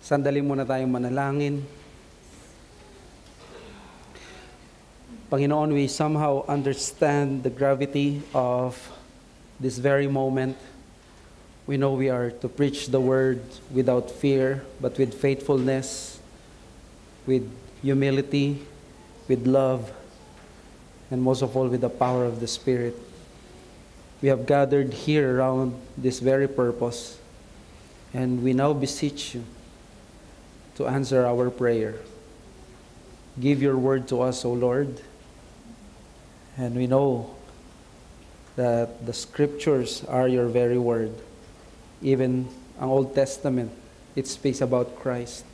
Sandali muna tayong manalangin. Panginoon, we somehow understand the gravity of this very moment. We know we are to preach the word without fear, but with faithfulness, with humility, with love, and most of all with the power of the Spirit. We have gathered here around this very purpose, and we now beseech you to answer our prayer. Give your word to us, O Lord. And we know that the scriptures are your very word. Even ang Old Testament, it speaks about Christ.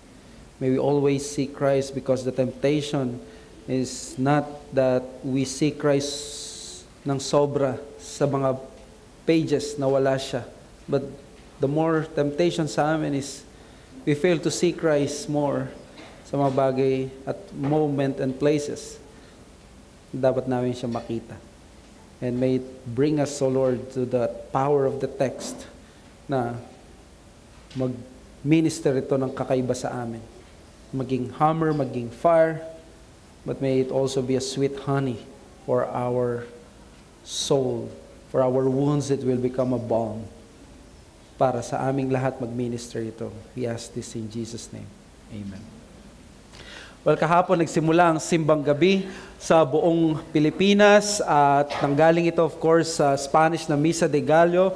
May we always see Christ, because the temptation is not that we see Christ ng sobra sa mga pages na wala siya. But the more temptation sa amin is we fail to see Christ more sa mga bagay at moment and places. Dapat namin siya makita. And may it bring us, O Lord, to the power of the text na mag-minister ito ng kakaiba sa amin. Maging hammer, maging fire, but may it also be a sweet honey for our soul. For our wounds, it will become a balm. Para sa aming lahat mag-minister ito. We ask this in Jesus' name. Amen. Well, kahapon nagsimula ang simbang gabi sa buong Pilipinas at nanggaling ito of course sa Spanish na Misa de Gallo.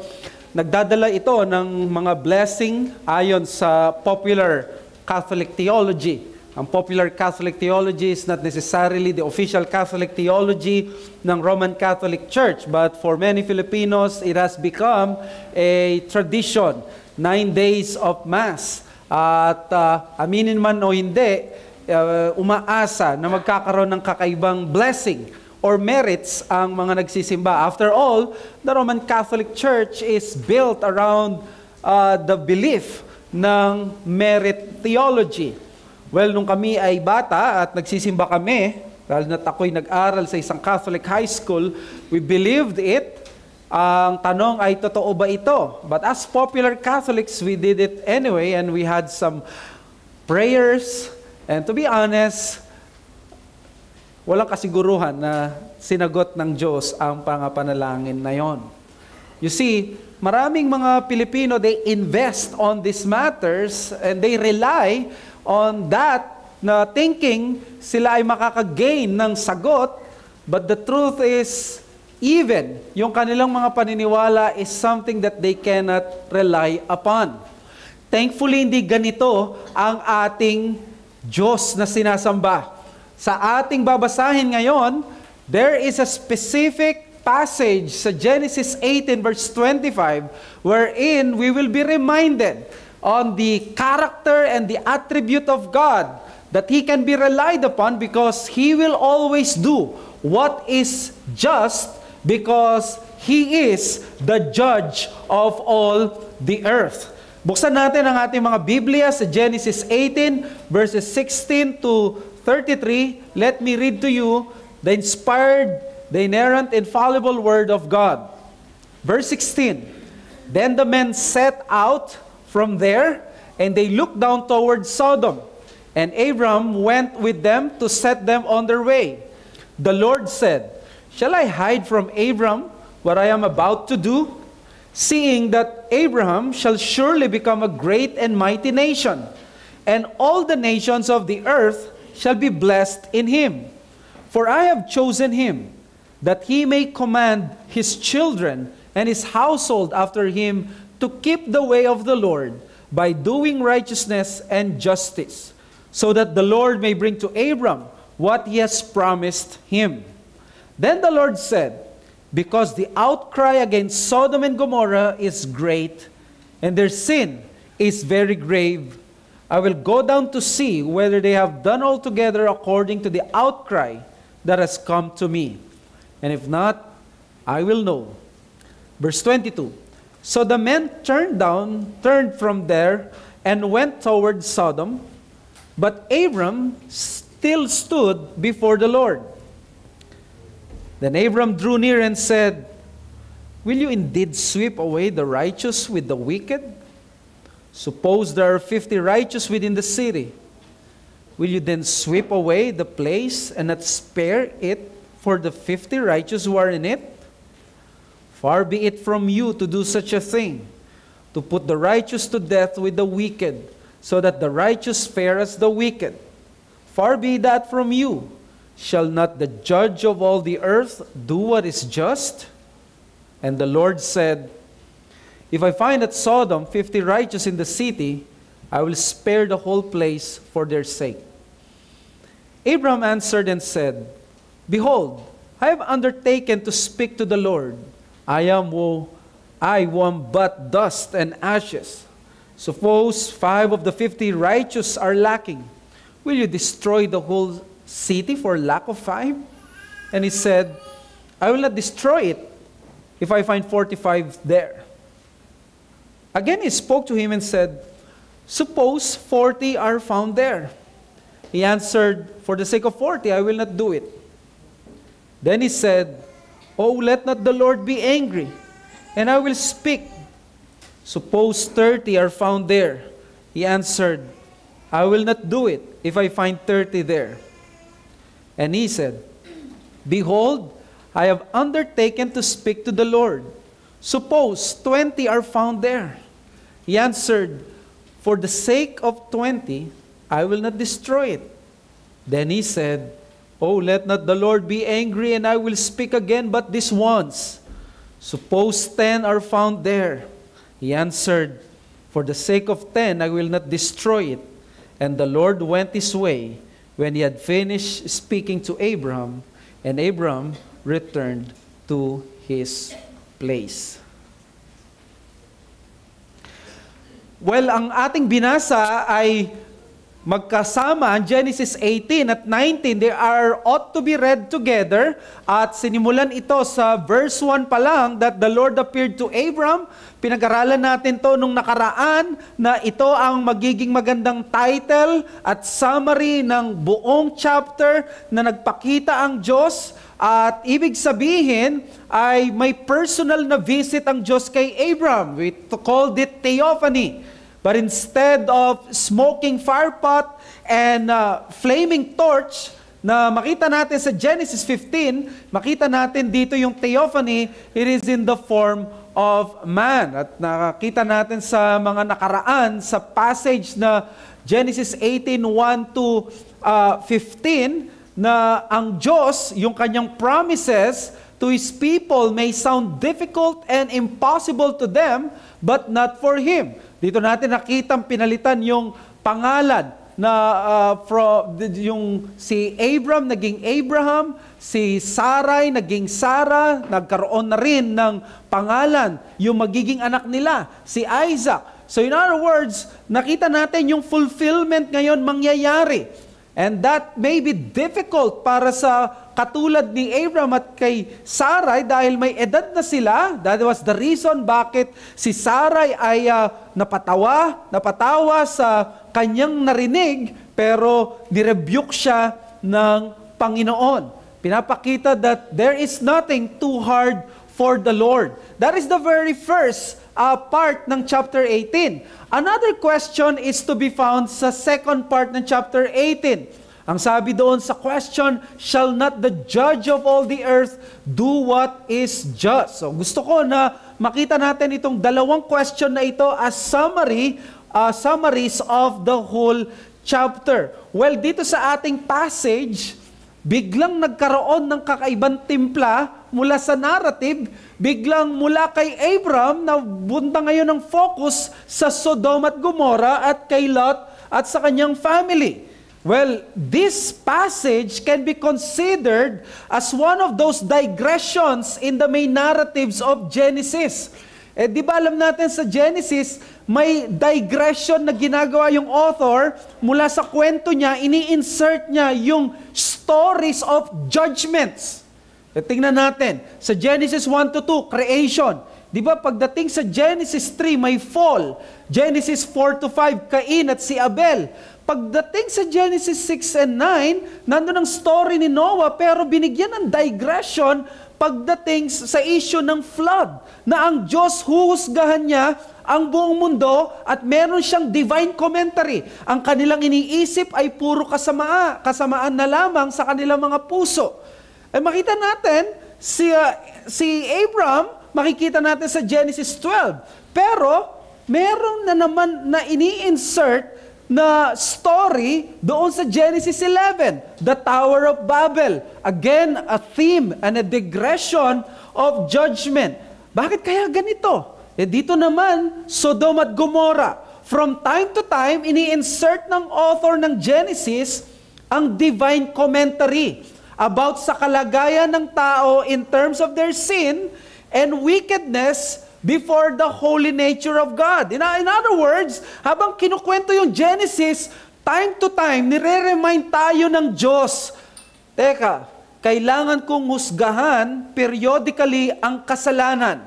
Nagdadala ito ng mga blessing ayon sa popular Catholic theology. Ang popular Catholic theology is not necessarily the official Catholic theology ng Roman Catholic Church, but for many Filipinos, it has become a tradition, 9 days of Mass. At aminin man o hindi, umaasa na magkakaroon ng kakaibang blessing or merits ang mga nagsisimba. After all, the Roman Catholic Church is built around the belief ng merit theology. Well, nung kami ay bata at nagsisimba kami, dahil na't ako'y nag-aral sa isang Catholic high school, we believed it. Ang tanong ay, totoo ba ito? But as popular Catholics, we did it anyway, and we had some prayers. And to be honest, walang kasiguruhan na sinagot ng Diyos ang pangapanalangin na yon. You see, maraming mga Pilipino, they invest on these matters and they rely on that na thinking sila ay makakagain ng sagot, but the truth is, even yung kanilang mga paniniwala is something that they cannot rely upon. Thankfully, hindi ganito ang ating Diyos na sinasamba. Sa ating babasahin ngayon, there is a specific passage sa Genesis 18 verse 25 wherein we will be reminded on the character and the attribute of God, that He can be relied upon because He will always do what is just because He is the judge of all the earth. Buksan natin ang ating mga Biblia sa Genesis 18 verses 16 to 33. Let me read to you the inspired, the inerrant, infallible Word of God. Verse 16. Then the men set out from there, and they looked down toward Sodom. And Abram went with them to set them on their way. The Lord said, "Shall I hide from Abram what I am about to do? Seeing that Abraham shall surely become a great and mighty nation, and all the nations of the earth shall be blessed in him. For I have chosen him, that he may command his children and his household after him to keep the way of the Lord by doing righteousness and justice, so that the Lord may bring to Abram what he has promised him." Then the Lord said, "Because the outcry against Sodom and Gomorrah is great, and their sin is very grave, I will go down to see whether they have done altogether according to the outcry that has come to me. And if not, I will know." Verse 22. So the men turned from there, and went toward Sodom, but Abram still stood before the Lord. Then Abram drew near and said, "Will you indeed sweep away the righteous with the wicked? Suppose there are 50 righteous within the city. Will you then sweep away the place and not spare it for the 50 righteous who are in it? Far be it from you to do such a thing, to put the righteous to death with the wicked, so that the righteous fare as the wicked. Far be that from you. Shall not the judge of all the earth do what is just?" And the Lord said, "If I find at Sodom 50 righteous in the city, I will spare the whole place for their sake." Abram answered and said, "Behold, I have undertaken to speak to the Lord. I am but dust and ashes. Suppose 5 of the 50 righteous are lacking. Will you destroy the whole city for lack of 5? And he said, "I will not destroy it if I find 45 there." Again he spoke to him and said, "Suppose 40 are found there." He answered, "For the sake of 40, I will not do it." Then he said, "Oh, let not the Lord be angry, and I will speak. Suppose 30 are found there." He answered, "I will not do it if I find 30 there." And he said, "Behold, I have undertaken to speak to the Lord. Suppose 20 are found there." He answered, "For the sake of 20, I will not destroy it." Then he said, "Oh, let not the Lord be angry, and I will speak again but this once. Suppose 10 are found there." He answered, "For the sake of 10, I will not destroy it." And the Lord went his way when he had finished speaking to Abram, and Abram returned to his place. Well, ang ating binasa ay magkasama, Genesis 18 at 19, they ought to be read together. At sinimulan ito sa verse 1 pa lang, that the Lord appeared to Abram. Pinag-aralan natin to nung nakaraan, na ito ang magiging magandang title at summary ng buong chapter na nagpakita ang Diyos. At ibig sabihin ay may personal na visit ang Diyos kay Abram. We called it theophany. But instead of smoking firepot and flaming torch na makita natin sa Genesis 15, makita natin dito yung theophany, it is in the form of man. At nakakita natin sa mga nakaraan sa passage na Genesis 18:1 to 15, na ang Diyos, yung kanyang promises to His people may sound difficult and impossible to them, but not for Him. Dito natin nakitang pinalitan yung pangalan na yung si Abram naging Abraham, si Sarai naging Sarah, nagkaroon na rin ng pangalan yung magiging anak nila, si Isaac. So in other words, nakita natin yung fulfillment ngayon mangyayari. And that may be difficult para sa katulad ni Abram at kay Sarai dahil may edad na sila. That was the reason bakit si Sarai ay napatawa sa kanyang narinig, pero nirebuke siya ng Panginoon. Pinapakita that there is nothing too hard for the Lord. That is the very first part ng chapter 18. Another question is to be found sa second part ng chapter 18. Ang sabi doon sa question, "Shall not the judge of all the earth do what is just?" So gusto ko na makita natin itong dalawang question na ito as summaries of the whole chapter. Well, dito sa ating passage, biglang nagkaroon ng kakaibang timpla mula sa narrative, biglang mula kay Abram na bunta ngayon ng focus sa Sodom at Gomorrah at kay Lot at sa kanyang family. Well, this passage can be considered as one of those digressions in the main narratives of Genesis. Di ba alam natin sa Genesis, may digression na ginagawa yung author mula sa kwento niya, ini-insert niya yung stories of judgments. Tingnan natin, sa Genesis 1 to 2, creation. Di ba pagdating sa Genesis 3, may fall. Genesis 4 to 5, Cain at si Abel. Pagdating sa Genesis 6 and 9, nandun ang story ni Noah, pero binigyan ng digression pagdating sa issue ng flood, na ang Diyos huhusgahan niya ang buong mundo at meron siyang divine commentary. Ang kanilang iniisip ay puro kasamaan na lamang sa kanilang mga puso. Ay makita natin, si Abraham, makikita natin sa Genesis 12. Pero, meron na naman na ini-insert na story doon sa Genesis 11, the Tower of Babel. Again, a theme and a digression of judgment. Bakit kaya ganito? Dito naman, Sodom at Gomorrah. From time to time, ini-insert ng author ng Genesis ang divine commentary about sa kalagayan ng tao in terms of their sin and wickedness before the holy nature of God. In other words, habang kinukwento yung Genesis, time to time, nire-remind tayo ng Diyos. Teka, kailangan kong husgahan periodically ang kasalanan.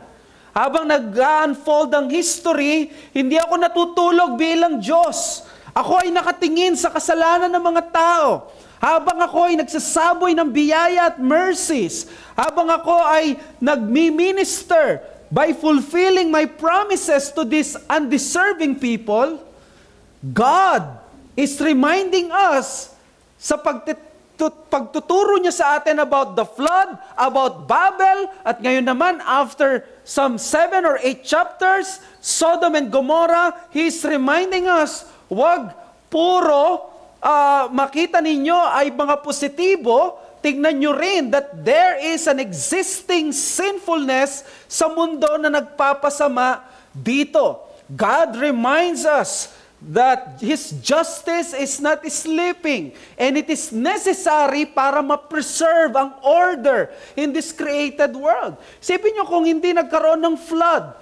Habang nag-unfold ang history, hindi ako natutulog bilang Diyos. Ako ay nakatingin sa kasalanan ng mga tao. Habang ako ay nagsasaboy ng biyaya at mercies. Habang ako ay nagmi-minister by fulfilling my promises to these undeserving people, God is reminding us sa pagtuturo niya sa atin about the flood, about Babel, at ngayon naman after some 7 or 8 chapters, Sodom and Gomorrah, He is reminding us, wag puro makita ninyo ay mga positibo, tignan nyo rin that there is an existing sinfulness sa mundo na nagpapasama dito. God reminds us that His justice is not sleeping and it is necessary para ma-preserve ang order in this created world. Isipin nyo kung hindi nagkaroon ng flood,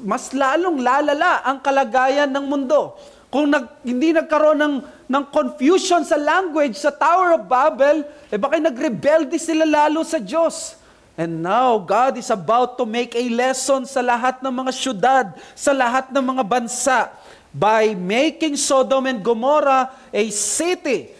mas lalong lalala ang kalagayan ng mundo. Kung hindi nagkaroon ng confusion sa language sa Tower of Babel, baka nagrebelde sila lalo sa Diyos. And now, God is about to make a lesson sa lahat ng mga syudad, sa lahat ng mga bansa, by making Sodom and Gomorrah a city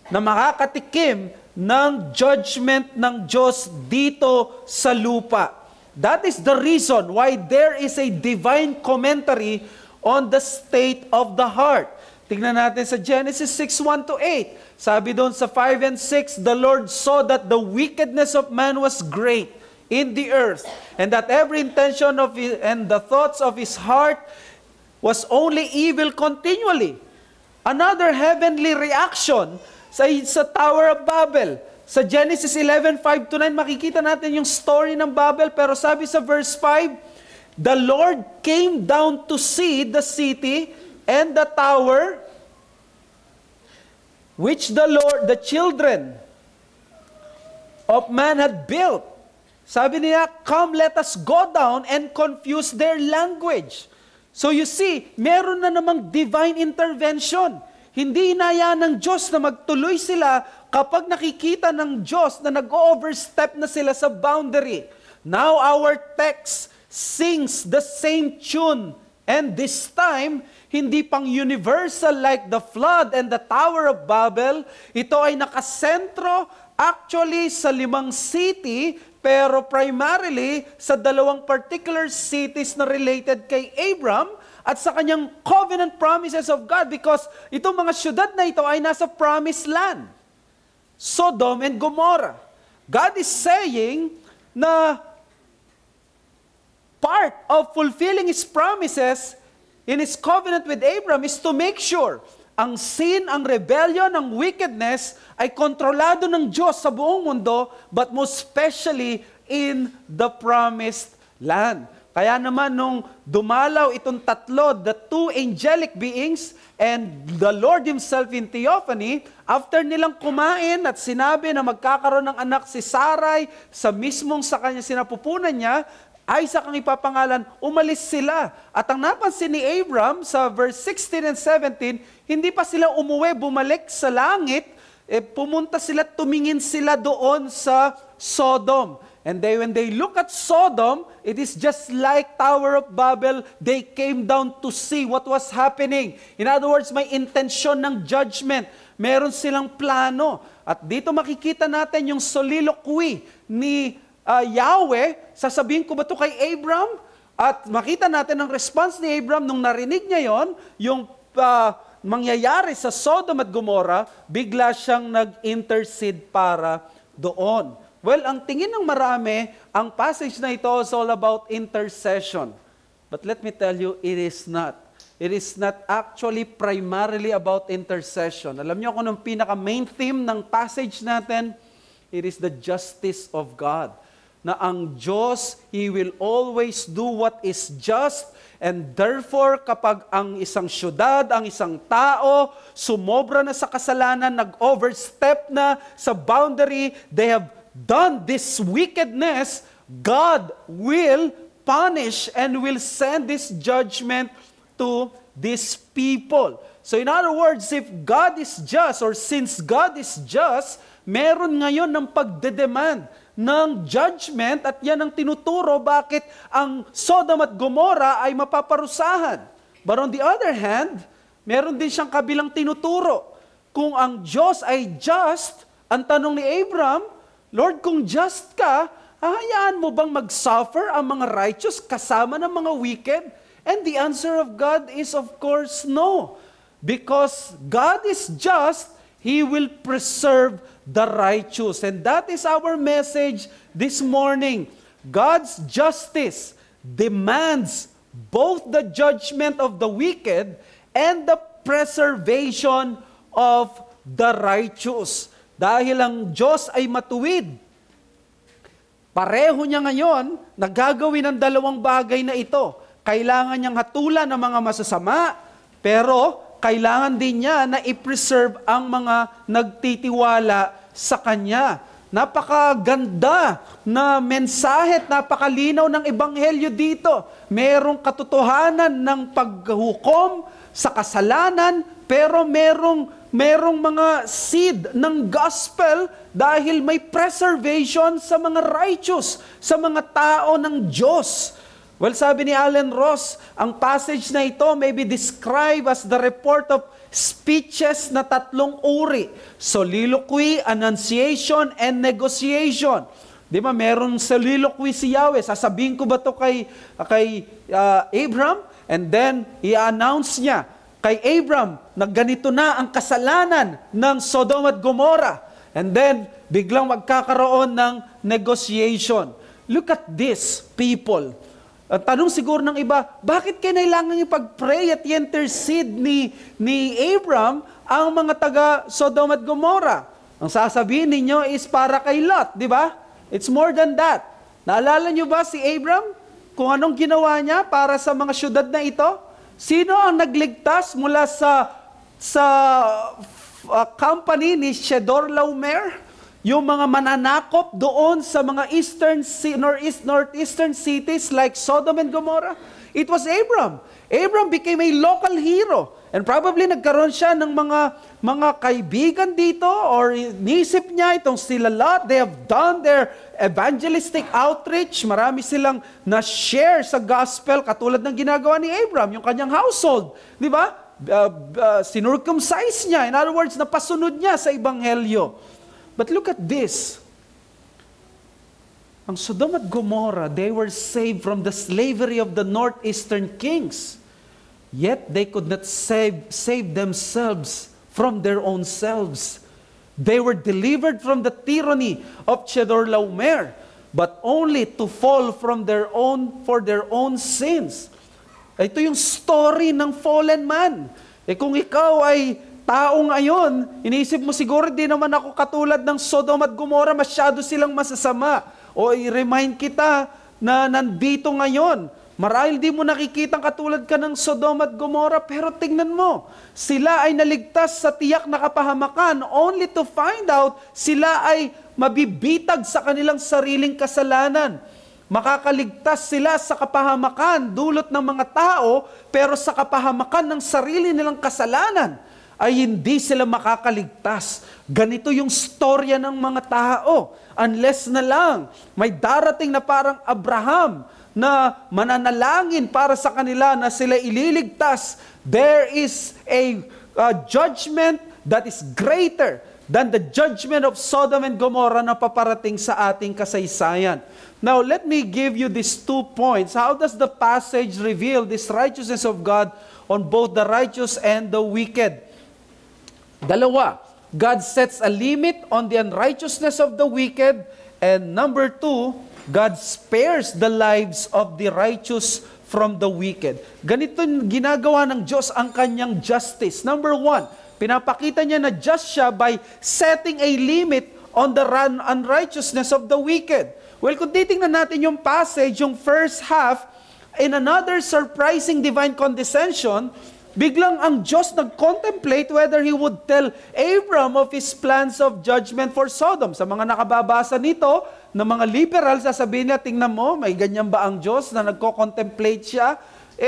na makakatikim ng judgment ng Diyos dito sa lupa. That is the reason why there is a divine commentary on the state of the heart. Tingnan natin sa Genesis 6:1-8. Sabi doon sa 5 and 6, the Lord saw that the wickedness of man was great in the earth, and that every intention of his, and the thoughts of his heart was only evil continually. Another heavenly reaction sa Tower of Babel. Sa Genesis 11:5-9, makikita natin yung story ng Babel, pero sabi sa verse 5, the Lord came down to see the city and the tower which the children of man had built. Sabi niya, come, let us go down and confuse their language. So you see, meron na namang divine intervention. Hindi inaya ng Diyos na magtuloy sila kapag nakikita ng Diyos na nag-overstep na sila sa boundary. Now our text sings the same tune, and this time, hindi pang universal like the flood and the Tower of Babel. Ito ay nakasentro actually sa 5 city, pero primarily sa 2 particular cities na related kay Abram at sa kanyang covenant promises of God, because itong mga syudad na ito ay nasa promised land, Sodom and Gomorrah. God is saying na part of fulfilling His promises in His covenant with Abraham is to make sure ang sin, ang rebellion, ang wickedness ay kontrolado ng Diyos sa buong mundo, but most especially in the promised land. Kaya naman nung dumalaw itong tatlo, the 2 angelic beings and the Lord Himself in theophany, after nilang kumain at sinabi na magkakaroon ng anak si Sarai sa mismong sa kanya sinapupunan niya, Isaac ang ipapangalan, umalis sila. At ang napansin ni Abram sa verse 16 and 17, hindi pa sila umuwi, bumalik sa langit, pumunta sila, tumingin sila doon sa Sodom. And when they look at Sodom, it is just like Tower of Babel. They came down to see what was happening. In other words, may intensyon ng judgment. Meron silang plano. At dito makikita natin yung soliloquy ni Yahweh. Sasabihin ko ba ito kay Abram? At makita natin ang response ni Abram nung narinig niya yon, yung mangyayari sa Sodom at Gomorrah, bigla siyang nag-intercede para doon. Well, ang tingin ng marami, ang passage na ito is all about intercession. But let me tell you, it is not. It is not actually primarily about intercession. Alam niyo kung anong pinaka-main theme ng passage natin? It is the justice of God. Na ang Diyos, He will always do what is just, and therefore, kapag ang isang syudad, ang isang tao, sumobra na sa kasalanan, nag-overstep na sa boundary, they have done this wickedness, God will punish and will send this judgment to these people. So in other words, if God is just, or since God is just, meron ngayon ng pagdedemand ng judgment, at yan ang tinuturo bakit ang Sodom at Gomorrah ay mapaparusahan. But on the other hand, meron din siyang kabilang tinuturo. Kung ang Diyos ay just, ang tanong ni Abram, Lord, kung just ka, hahayaan mo bang mag-suffer ang mga righteous kasama ng mga wicked? And the answer of God is of course no. Because God is just, He will preserve the righteous. And that is our message this morning. God's justice demands both the judgment of the wicked and the preservation of the righteous. Dahil ang Diyos ay matuwid, pareho niya ngayon na gagawin ang dalawang bagay na ito. Kailangan niyang hatulan ang mga masasama, pero kailangan din niya na i-preserve ang mga nagtitiwala sa Kanya. Napakaganda na mensahe at napakalinaw ng ebanghelyo dito. Merong katotohanan ng paghukom sa kasalanan, pero merong mga seed ng gospel dahil may preservation sa mga righteous, sa mga tao ng Diyos. Well, sabi ni Alan Ross, ang passage na ito may be described as the report of speeches na tatlong uri: soliloquy, annunciation, and negotiation. Di ba, meron soliloquy si Yahweh. Sasabihin ko ba ito kay Abram? And then, i-announce niya kay Abram na ganito na ang kasalanan ng Sodom at Gomorrah. And then, biglang magkakaroon ng negotiation. Look at this, people. Tanong siguro ng iba, bakit kailangan yung pag-pray at i-intercede ni Abram ang mga taga Sodom at Gomorrah? Ang sasabihin ninyo is para kay Lot, di ba? It's more than that. Naalala nyo ba si Abram? Kung anong ginawa niya para sa mga syudad na ito? Sino ang nagligtas mula sa company ni Chedorlaomer? Yung mga mananakop doon sa mga northeastern cities like Sodom and Gomorrah? It was Abram. Abram became a local hero. And probably nagkaroon siya ng mga kaibigan dito, or nisip niya itong sila Lot. They have done their evangelistic outreach. Marami silang na-share sa gospel katulad ng ginagawa ni Abram, yung kanyang household. Di ba? Sinurcumcise niya. In other words, napasunod niya sa ebanghelyo. But look at this. Ang Sodom at Gomorrah, they were saved from the slavery of the northeastern kings. Yet they could not save themselves from their own selves. They were delivered from the tyranny of Chedorlaomer, but only to fall for their own sins. Ito yung story ng fallen man. Kung ikaw ay tao ngayon, iniisip mo siguro, di naman ako katulad ng Sodom at Gomorrah, masyado silang masasama. O i-remind kita na nandito ngayon, marahil di mo nakikitang katulad ka ng Sodom at Gomorrah, pero tingnan mo, sila ay naligtas sa tiyak na kapahamakan only to find out sila ay mabibitag sa kanilang sariling kasalanan. Makakaligtas sila sa kapahamakan dulot ng mga tao, pero sa kapahamakan ng sarili nilang kasalanan. ay hindi sila makakaligtas. Ganito yung storya ng mga tao. Unless na lang may darating na parang Abraham na mananalangin para sa kanila na sila ililigtas, there is a judgment that is greater than the judgment of Sodom and Gomorrah na paparating sa ating kasaysayan. Now, let me give you these 2 points. How does the passage reveal this righteousness of God on both the righteous and the wicked? Dalawa, God sets a limit on the unrighteousness of the wicked. And number 2, God spares the lives of the righteous from the wicked. Ganito ginagawa ng Diyos ang kanyang justice. Number 1, pinapakita niya na just siya by setting a limit on the unrighteousness of the wicked. Well, kung titingnan natin yung passage, yung first half, in another surprising divine condescension, biglang ang Diyos nag-contemplate whether He would tell Abram of His plans of judgment for Sodom. Sa mga nakababasa nito, na mga liberal, sasabihin niya, tingnan mo, may ganyan ba ang Diyos na nagko-contemplate siya?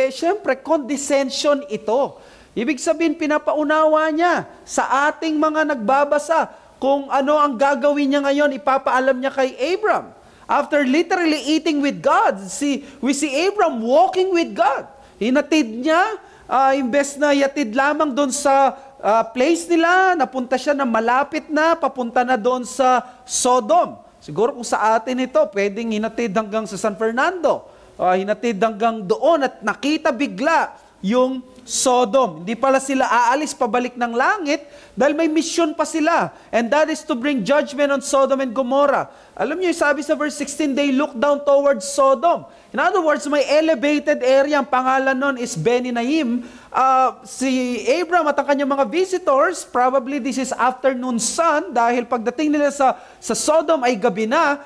Siyempre, condescension ito. Ibig sabihin, pinapaunawa niya sa ating mga nagbabasa kung ano ang gagawin niya ngayon, ipapaalam niya kay Abram. After literally eating with God, we see Abram walking with God. Hinatid niya, imbes na yatid lamang doon sa place nila, napunta siya na malapit na, papunta na doon sa Sodom. Siguro kung sa atin ito, pwedeng hinatid hanggang sa San Fernando, hinatid hanggang doon at nakita bigla yung Sodom. Hindi pala sila aalis pabalik ng langit dahil may mission pa sila. And that is to bring judgment on Sodom and Gomorrah. Alam niyo, sabi sa verse 16, they look down towards Sodom. In other words, may elevated area. Ang pangalan nun is Beni-Naim. Si Abram at ang kanyang mga visitors, probably this is afternoon sun, dahil pagdating nila sa Sodom ay gabi na,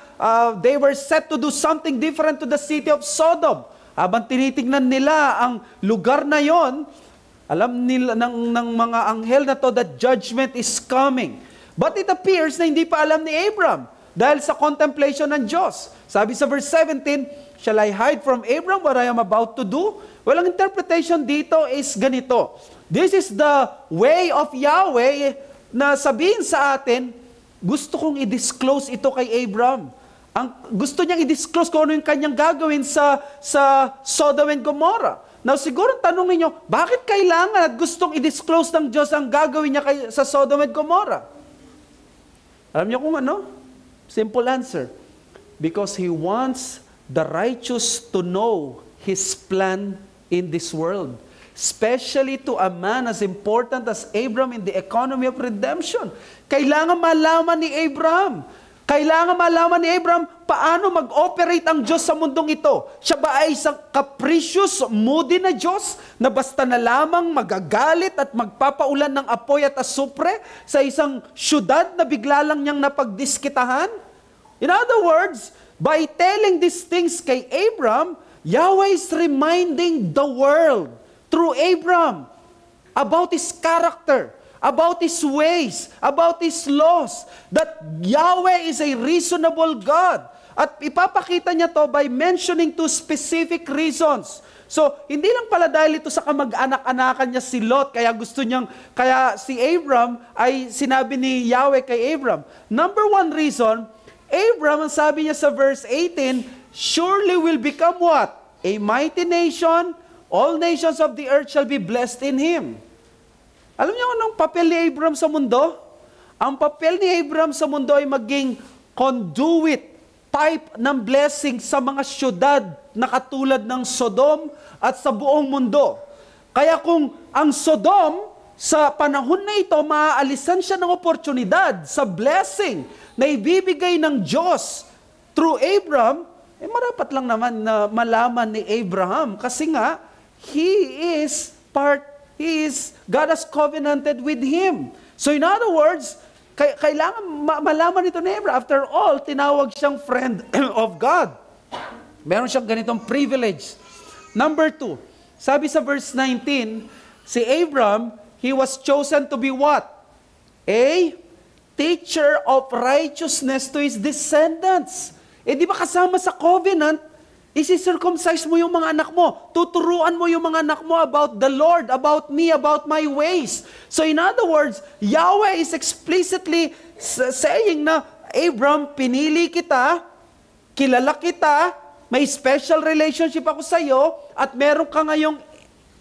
they were set to do something different to the city of Sodom. Habang tinitingnan nila ang lugar na yon, alam nila ng mga anghel na to that judgment is coming. But it appears na hindi pa alam ni Abram dahil sa contemplation ng Diyos. Sabi sa verse 17, shall I hide from Abram what I am about to do? Well, ang interpretation dito is ganito. This is the way of Yahweh na sabihin sa atin, gusto kong i-disclose ito kay Abram. Gusto niyang i-disclose kung ano yung kanyang gagawin sa Sodom and Gomorrah. Now, siguro tanong niyo, bakit kailangan at gustong i-disclose ng Diyos ang gagawin niya sa Sodom and Gomorrah? Alam niyo kung ano? Simple answer. Because He wants the righteous to know His plan in this world. Especially to a man as important as Abram in the economy of redemption. Kailangan malaman ni Abram. Kailangan malaman ni Abram paano mag-operate ang Diyos sa mundong ito. Siya ba ay isang capricious, moody na Diyos na basta na lamang magagalit at magpapaulan ng apoy at asupre sa isang syudad na bigla lang niyang napagdiskitahan? In other words, by telling these things kay Abram, Yahweh is reminding the world through Abram about His character, about His ways, about His laws, that Yahweh is a reasonable God. At ipapakita niya to by mentioning 2 specific reasons. So, hindi lang pala dahil ito sa kamag-anak-anakan niya si Lot, kaya si Abram ay sinabi ni Yahweh kay Abram. Number 1 reason, Abram, ang sabi niya sa verse 18, surely will become what? A mighty nation, all nations of the earth shall be blessed in him. Alam niyo anong papel ni Abram sa mundo? Ang papel ni Abram sa mundo ay maging conduit, pipe ng blessing sa mga syudad na katulad ng Sodom at sa buong mundo. Kaya kung ang Sodom, sa panahon na ito, maaalisan siya ng oportunidad sa blessing na ibibigay ng Diyos through Abram, marapat lang naman na malaman ni Abraham kasi nga, God has covenanted with him. So in other words, kailangan malaman ito ni Abraham. After all, tinawag siyang friend of God. Meron siyang ganitong privilege. Number 2, sabi sa verse 19, si Abraham, he was chosen to be what? A teacher of righteousness to his descendants. Di ba kasama sa covenant, Isi-circumcise mo yung mga anak mo. Tuturuan mo yung mga anak mo about the Lord, about me, about my ways. So in other words, Yahweh is explicitly saying na, Abram, pinili kita, kilala kita, may special relationship ako sa iyo, at meron ka ngayong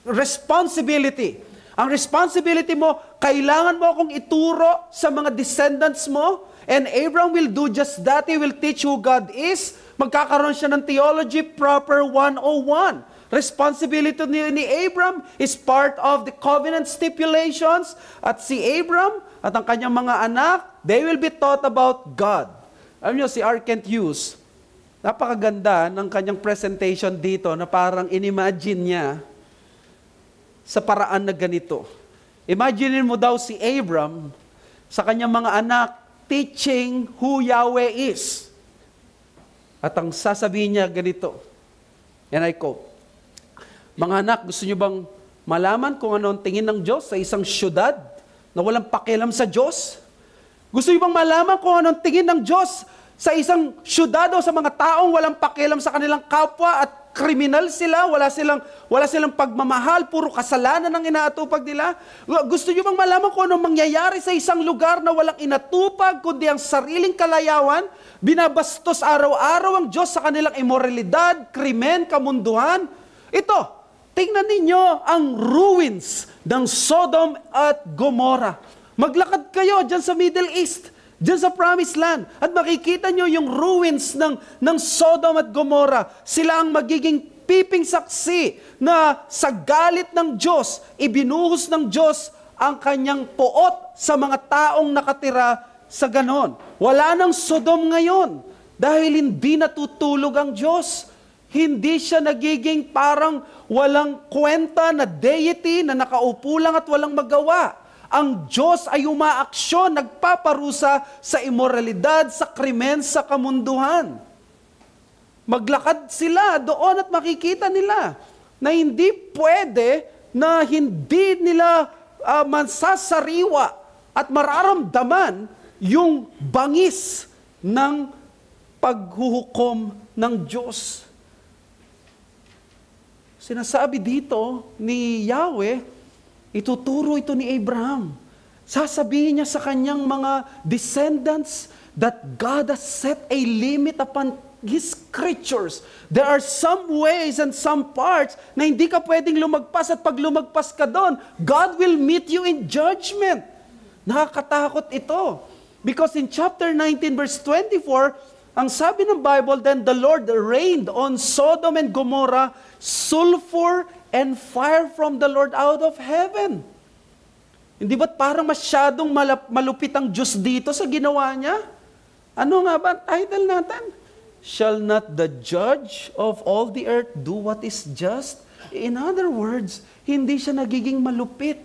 responsibility. Ang responsibility mo, kailangan mo akong ituro sa mga descendants mo, and Abram will do just that. He will teach who God is. Magkakaroon siya ng theology proper 101. Responsibility ni Abram is part of the covenant stipulations. At si Abram at ang kanyang mga anak, they will be taught about God. Alam niyo, si R. Kent Hughes, napakaganda ng kanyang presentation dito na parang inimagine niya sa paraan na ganito. Imagine mo daw si Abram sa kanyang mga anak teaching who Yahweh is. At ang sasabihin niya ganito, and I quote, mga anak, gusto niyo bang malaman kung ano ang tingin ng Diyos sa isang syudad na walang pakialam sa Diyos? Gusto niyo bang malaman kung ano ang tingin ng Diyos sa isang syudad o sa mga taong walang pakialam sa kanilang kapwa at kriminal sila, wala silang pagmamahal, puro kasalanan ang inaatupag nila? Gusto niyo bang malaman kung ano mangyayari sa isang lugar na walang inatupag kundi ang sariling kalayawan? Binabastos araw-araw ang Diyos sa kanilang immoralidad, krimen, kamunduhan. Ito, tingnan ninyo ang ruins ng Sodom at Gomorrah. Maglakad kayo dyan sa Middle East, dyan sa Promised Land, at makikita nyo yung ruins ng Sodom at Gomorrah. Sila ang magiging piping saksi na sa galit ng Diyos, ibinuhos ng Diyos ang kanyang poot sa mga taong nakatira sa ganon. Wala nang Sodom ngayon dahil hindi natutulog ang Diyos. Hindi siya nagiging parang walang kwenta na deity na nakaupo lang at walang magawa. Ang Diyos ay umaaksyon, nagpaparusa sa immoralidad, sa krimen, sa kamunduhan. Maglakad sila doon at makikita nila na hindi pwede na hindi nila mansasariwa at mararamdaman yung bangis ng paghuhukom ng Diyos. Sinasabi dito ni Yahweh, ituturo ito ni Abraham. Sasabihin niya sa kanyang mga descendants that God has set a limit upon His creatures. There are some ways and some parts na hindi ka pwedeng lumagpas, at pag lumagpas ka doon, God will meet you in judgment. Nakakatakot ito. Because in chapter 19 verse 24, ang sabi ng Bible, then the Lord rained on Sodom and Gomorrah sulfur and fire from the Lord out of heaven. Hindi ba't parang masyadong malupit ang Diyos dito sa ginawa niya? Ano nga ba ang title natin? Shall not the judge of all the earth do what is just? In other words, hindi siya nagiging malupit.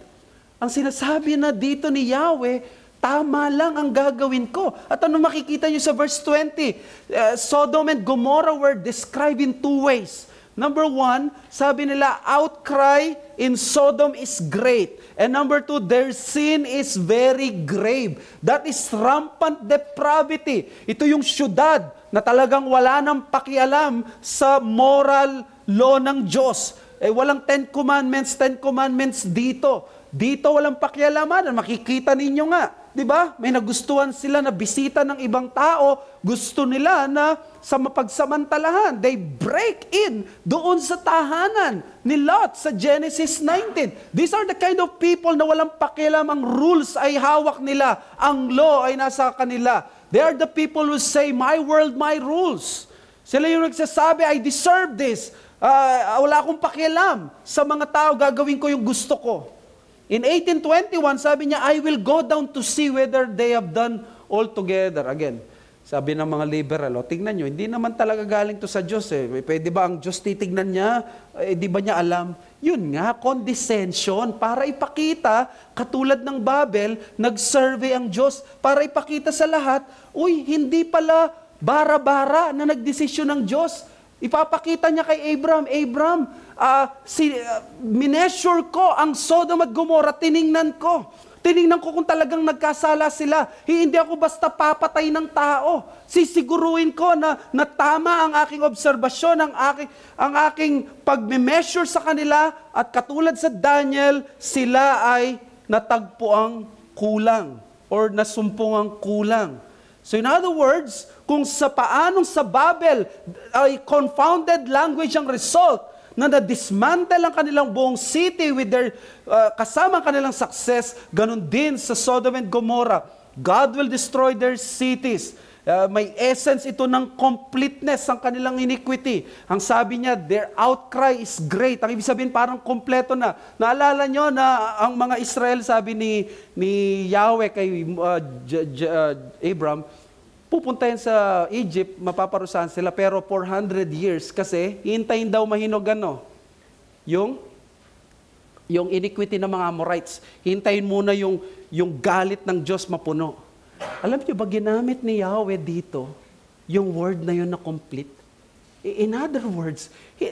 Ang sinasabi na dito ni Yahweh, tama lang ang gagawin ko. At ano makikita niyo sa verse 20? Sodom and Gomorrah were described in two ways. Number one, sabi nila, outcry in Sodom is great. And number two, their sin is very grave. That is rampant depravity. Ito yung syudad na talagang wala nang pakialam sa moral law ng Diyos. Walang Ten Commandments dito. Dito walang pakialaman. Makikita ninyo nga. Diba? May nagustuhan sila na bisita ng ibang tao. Gusto nila na sa mapagsamantalahan. They break in doon sa tahanan ni Lot sa Genesis 19. These are the kind of people na walang pakialam. Ang rules ay hawak nila. Ang law ay nasa kanila. They are the people who say, my world, my rules. Sila yung nagsasabi, I deserve this. Wala akong pakialam. Sa mga tao, gagawin ko yung gusto ko. In 1821, sabi niya, I will go down to see whether they have done all together. Again, sabi ng mga liberal, tingnan nyo, hindi naman talaga galing to sa Diyos. Pwede ba ang Diyos titignan niya? Di ba niya alam? Yun nga, condescension, para ipakita, katulad ng Babel, nag-survey ang Diyos, para ipakita sa lahat, uy, hindi pala bara-bara na nagdesisyon ng Diyos. Ipapakita niya kay Abram, mineasure ko ang Sodom at Gomorrah, tiningnan ko. Tinignan ko kung talagang nagkasala sila. Hindi ako basta papatay ng tao. Sisiguruhin ko na tama ang aking obserbasyon, ang aking pagme-measure sa kanila, at katulad sa Daniel, sila ay natagpuang kulang or nasumpungang kulang. So in other words, kung sa paanong sa Babel ay confounded language ang result, na na-dismantle ang kanilang buong city with their kasama kanilang success, ganun din sa Sodom and Gomorrah. God will destroy their cities. May essence ito ng completeness ang kanilang iniquity. Ang sabi niya, their outcry is great. Ang ibig sabihin, parang kompleto na. Naalala nyo na ang mga Israel, sabi ni Yahweh kay Abram, pupuntahin sa Egypt, mapaparusahan sila, pero 400 years kasi hintayin daw mahinog yung iniquity ng mga Amorites. Hintayin muna yung galit ng Diyos mapuno. Alam niyo ba, ginamit ni Yahweh dito yung word na yun na complete? In other words,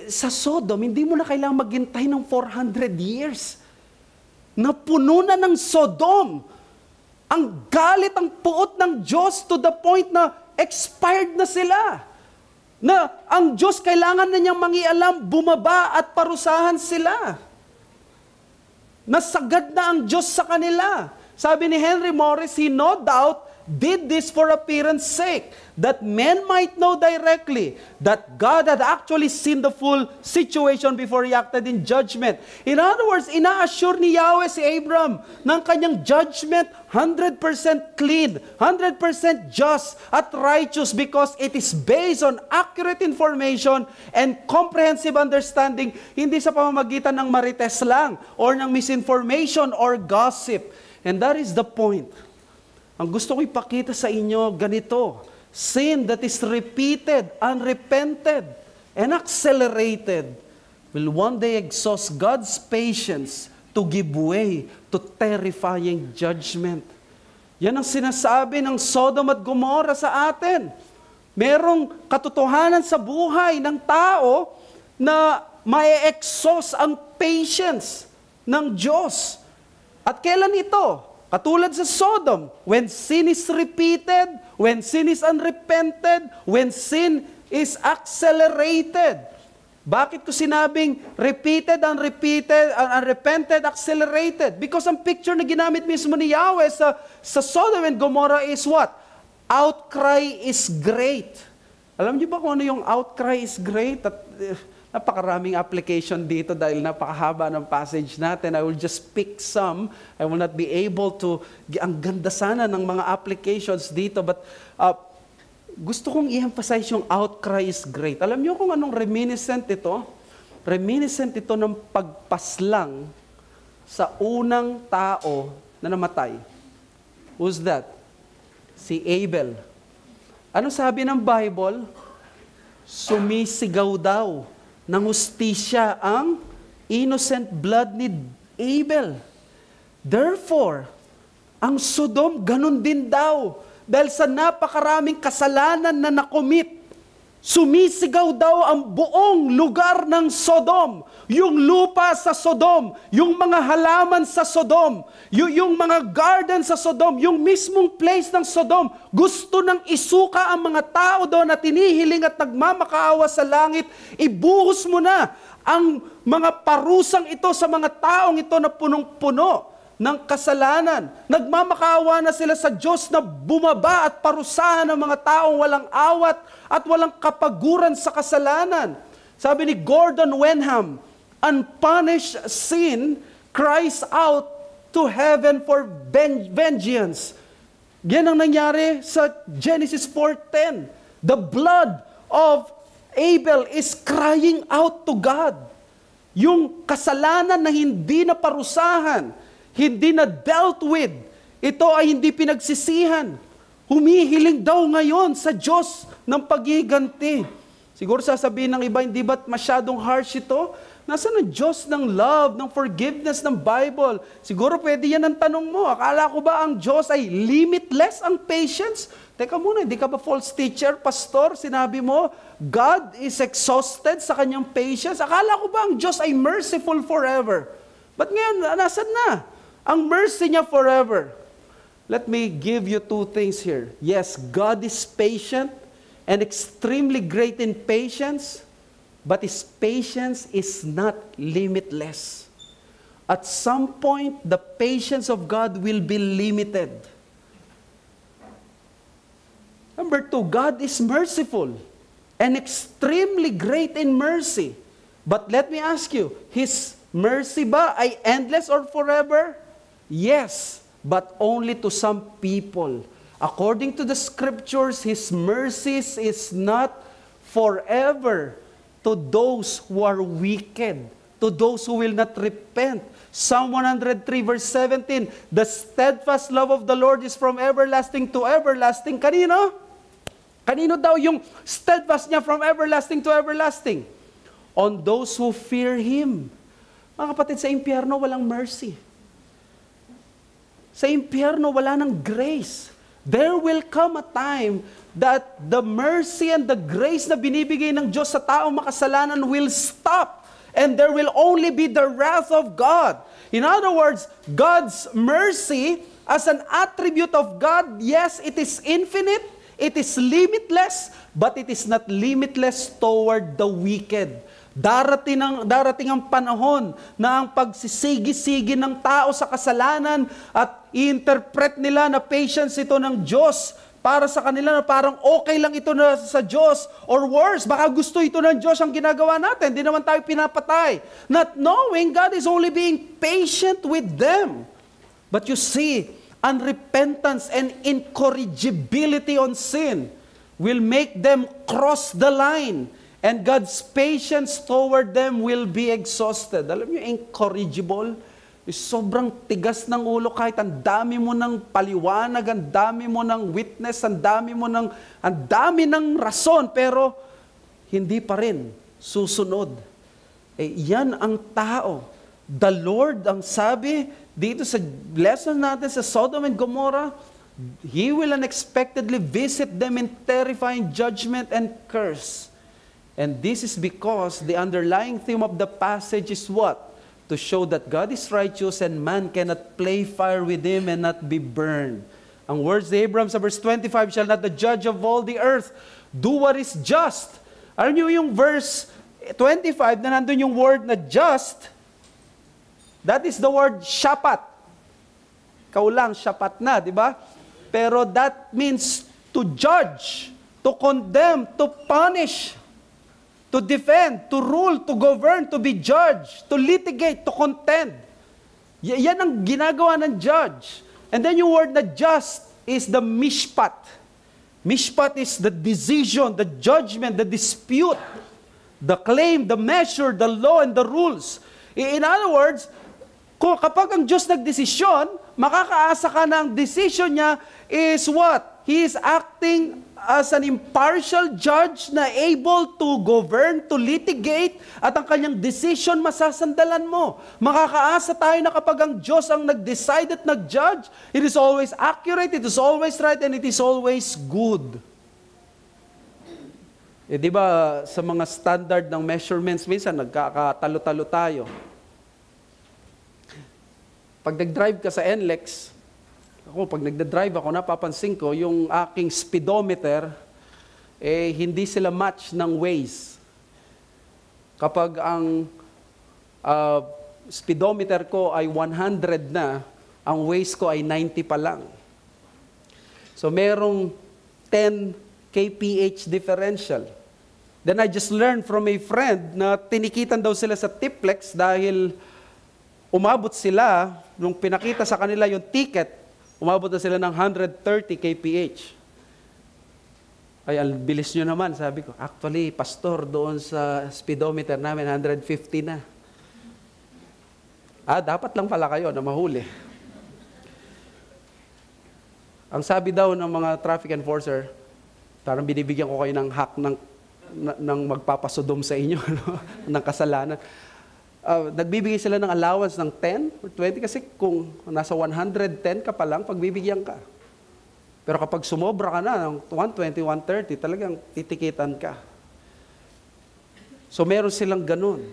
sa Sodom, hindi mo na kailangang maghintay ng 400 years. Napuno na ng Sodom. Ang galit, ang puot ng Diyos to the point na expired na sila. Na ang Diyos kailangan na niyang mangialam, bumaba at parusahan sila. Nasagad na ang Diyos sa kanila. Sabi ni Henry Morris, he no doubt did this for appearance sake, that men might know directly that God had actually seen the full situation before He acted in judgment. In other words, ina-assure ni Yahweh si Abram ng kanyang judgment 100% clean, 100% just at righteous because it is based on accurate information and comprehensive understanding, hindi sa pamamagitan ng marites lang or ng misinformation or gossip. And that is the point. Ang gusto ko ipakita sa inyo, ganito, sin that is repeated, unrepented, and accelerated will one day exhaust God's patience to give way to terrifying judgment. Yan ang sinasabi ng Sodom at Gomorrah sa atin. Merong katotohanan sa buhay ng tao na ma-exhaust ang patience ng Diyos. At kailan ito? Katulad sa Sodom, when sin is repeated, when sin is unrepented, when sin is accelerated. Bakit ko sinabing repeated, unrepented, accelerated? Because ang picture na ginamit mismo ni Yahweh sa Sodom and Gomorrah is what? Outcry is great. Alam niyo ba kung ano yung outcry is great? At napakaraming application dito dahil napakahaba ng passage natin. I will just pick some. I will not be able to, ang ganda sana ng mga applications dito. But gusto kong i-emphasize yung outcry is great. Alam niyo kung anong reminiscent ito? Reminiscent ito ng pagpaslang sa unang tao na namatay. Who's that? Si Abel. Ano sabi ng Bible? Sumisigaw daw ng hustisya ang innocent blood ni Abel. Therefore, ang Sodom ganun din daw. Dahil sa napakaraming kasalanan na nakomit, sumisigaw daw ang buong lugar ng Sodom. Yung lupa sa Sodom, yung mga halaman sa Sodom, yung mga garden sa Sodom, yung mismong place ng Sodom, gusto nang isuka ang mga tao doon at tinihiling at nagmamakaawa sa langit, ibuhos mo na ang mga parusang ito sa mga taong ito na punong-puno ng kasalanan. Nagmamakaawa na sila sa Diyos na bumaba at parusahan ng mga taong walang awat at walang kapaguran sa kasalanan. Sabi ni Gordon Wenham, unpunished sin cries out to heaven for vengeance. Yan ang nangyari sa Genesis 4:10. The blood of Abel is crying out to God. Yung kasalanan na hindi na parusahan, hindi na dealt with, ito ay hindi pinagsisihan. Humihiling daw ngayon sa Diyos ng paghiganti. Siguro sasabihin ng iba, hindi ba't masyadong harsh ito? Nasaan ang Diyos ng love, ng forgiveness ng Bible? Siguro pwede yan ang tanong mo. Akala ko ba ang Diyos ay limitless ang patience? Teka muna, hindi ka ba false teacher, pastor? Sinabi mo, God is exhausted sa kanyang patience. Akala ko ba ang Diyos ay merciful forever? But ngayon, nasan na? Ang mercy niya forever. Let me give you two things here. Yes, God is patient and extremely great in patience, but His patience is not limitless. At some point, the patience of God will be limited. Number two, God is merciful and extremely great in mercy. But let me ask you, His mercy ba ay endless or forever? Yes, but only to some people. According to the scriptures, His mercies is not forever to those who are wicked, to those who will not repent. Psalm 103 verse 17, the steadfast love of the Lord is from everlasting to everlasting. Kanino? Kanino daw yung steadfast niya from everlasting to everlasting? On those who fear Him. Mga kapatid, sa impyerno walang mercy. Sa impyerno wala ng grace. There will come a time that the mercy and the grace na binibigay ng Diyos sa taong makasalanan will stop. And there will only be the wrath of God. In other words, God's mercy as an attribute of God, yes, it is infinite, it is limitless, but it is not limitless toward the wicked. Darating ang panahon na ang pagsisigi-sigi ng tao sa kasalanan at i-interpret nila na patience ito ng Diyos para sa kanila na parang okay lang ito na sa Diyos, or worse, baka gusto ito ng Diyos ang ginagawa natin, hindi naman tayo pinapatay. Not knowing God is only being patient with them. But you see, unrepentance and incorrigibility on sin will make them cross the line, and God's patience toward them will be exhausted. Alam niyo, incorrigible, sobrang tigas ng ulo kahit ang dami mo ng paliwanag, ang dami mo ng witness, ang dami ng rason, pero hindi pa rin susunod. Yan ang tao. The Lord, ang sabi dito sa lesson natin sa Sodom and Gomorrah, He will unexpectedly visit them in terrifying judgment and curse. And this is because the underlying theme of the passage is what? To show that God is righteous and man cannot play fire with Him and not be burned. Ang words ni Abraham sa verse 25, shall not the judge of all the earth do what is just? Alam niyo yung verse 25 na nandun yung word na just, that is the word shapat. Kaulang, shapat na, di ba? Pero that means to judge, to condemn, to punish, to defend, to rule, to govern, to be judged, to litigate, to contend. Yan ang ginagawa ng judge. And then yung word na just is the mishpat. Mishpat is the decision, the judgment, the dispute, the claim, the measure, the law, and the rules. In other words, kapag ang Diyos nagdesisyon, makakaasa ka na ang decision niya is what? He is acting as an impartial judge na able to govern, to litigate, at ang kanyang decision masasandalan mo. Makakaasa tayo na kapag ang Diyos ang nag-decide at nag-judge, it is always accurate, it is always right, and it is always good. Di ba sa mga standard ng measurements, minsan nagkakatalo-talo tayo. Pag nag-drive ka sa NLEX, pag nagda-drive ako, napapansin ko, yung aking speedometer, hindi sila match ng Waze. Kapag ang speedometer ko ay 100 na, ang Waze ko ay 90 pa lang. So, merong 10 kph differential. Then I just learned from a friend na tinikitan daw sila sa Tiplex dahil umabot sila, nung pinakita sa kanila yung ticket, umabot na sila ng 130 kph. Ay, bilis nyo naman, sabi ko. Actually, pastor, doon sa speedometer namin, 150 na. Dapat lang pala kayo na mahuli. Ang sabi daw ng mga traffic enforcer, parang binibigyan ko kayo ng hack ng magpapasodom sa inyo, no? ng kasalanan. Nagbibigay sila ng allowance ng 10 or 20 kasi kung nasa 110 ka pa lang, pagbibigyan ka. Pero kapag sumobra ka na ng 120, 130, talagang titikitan ka. So meron silang ganun.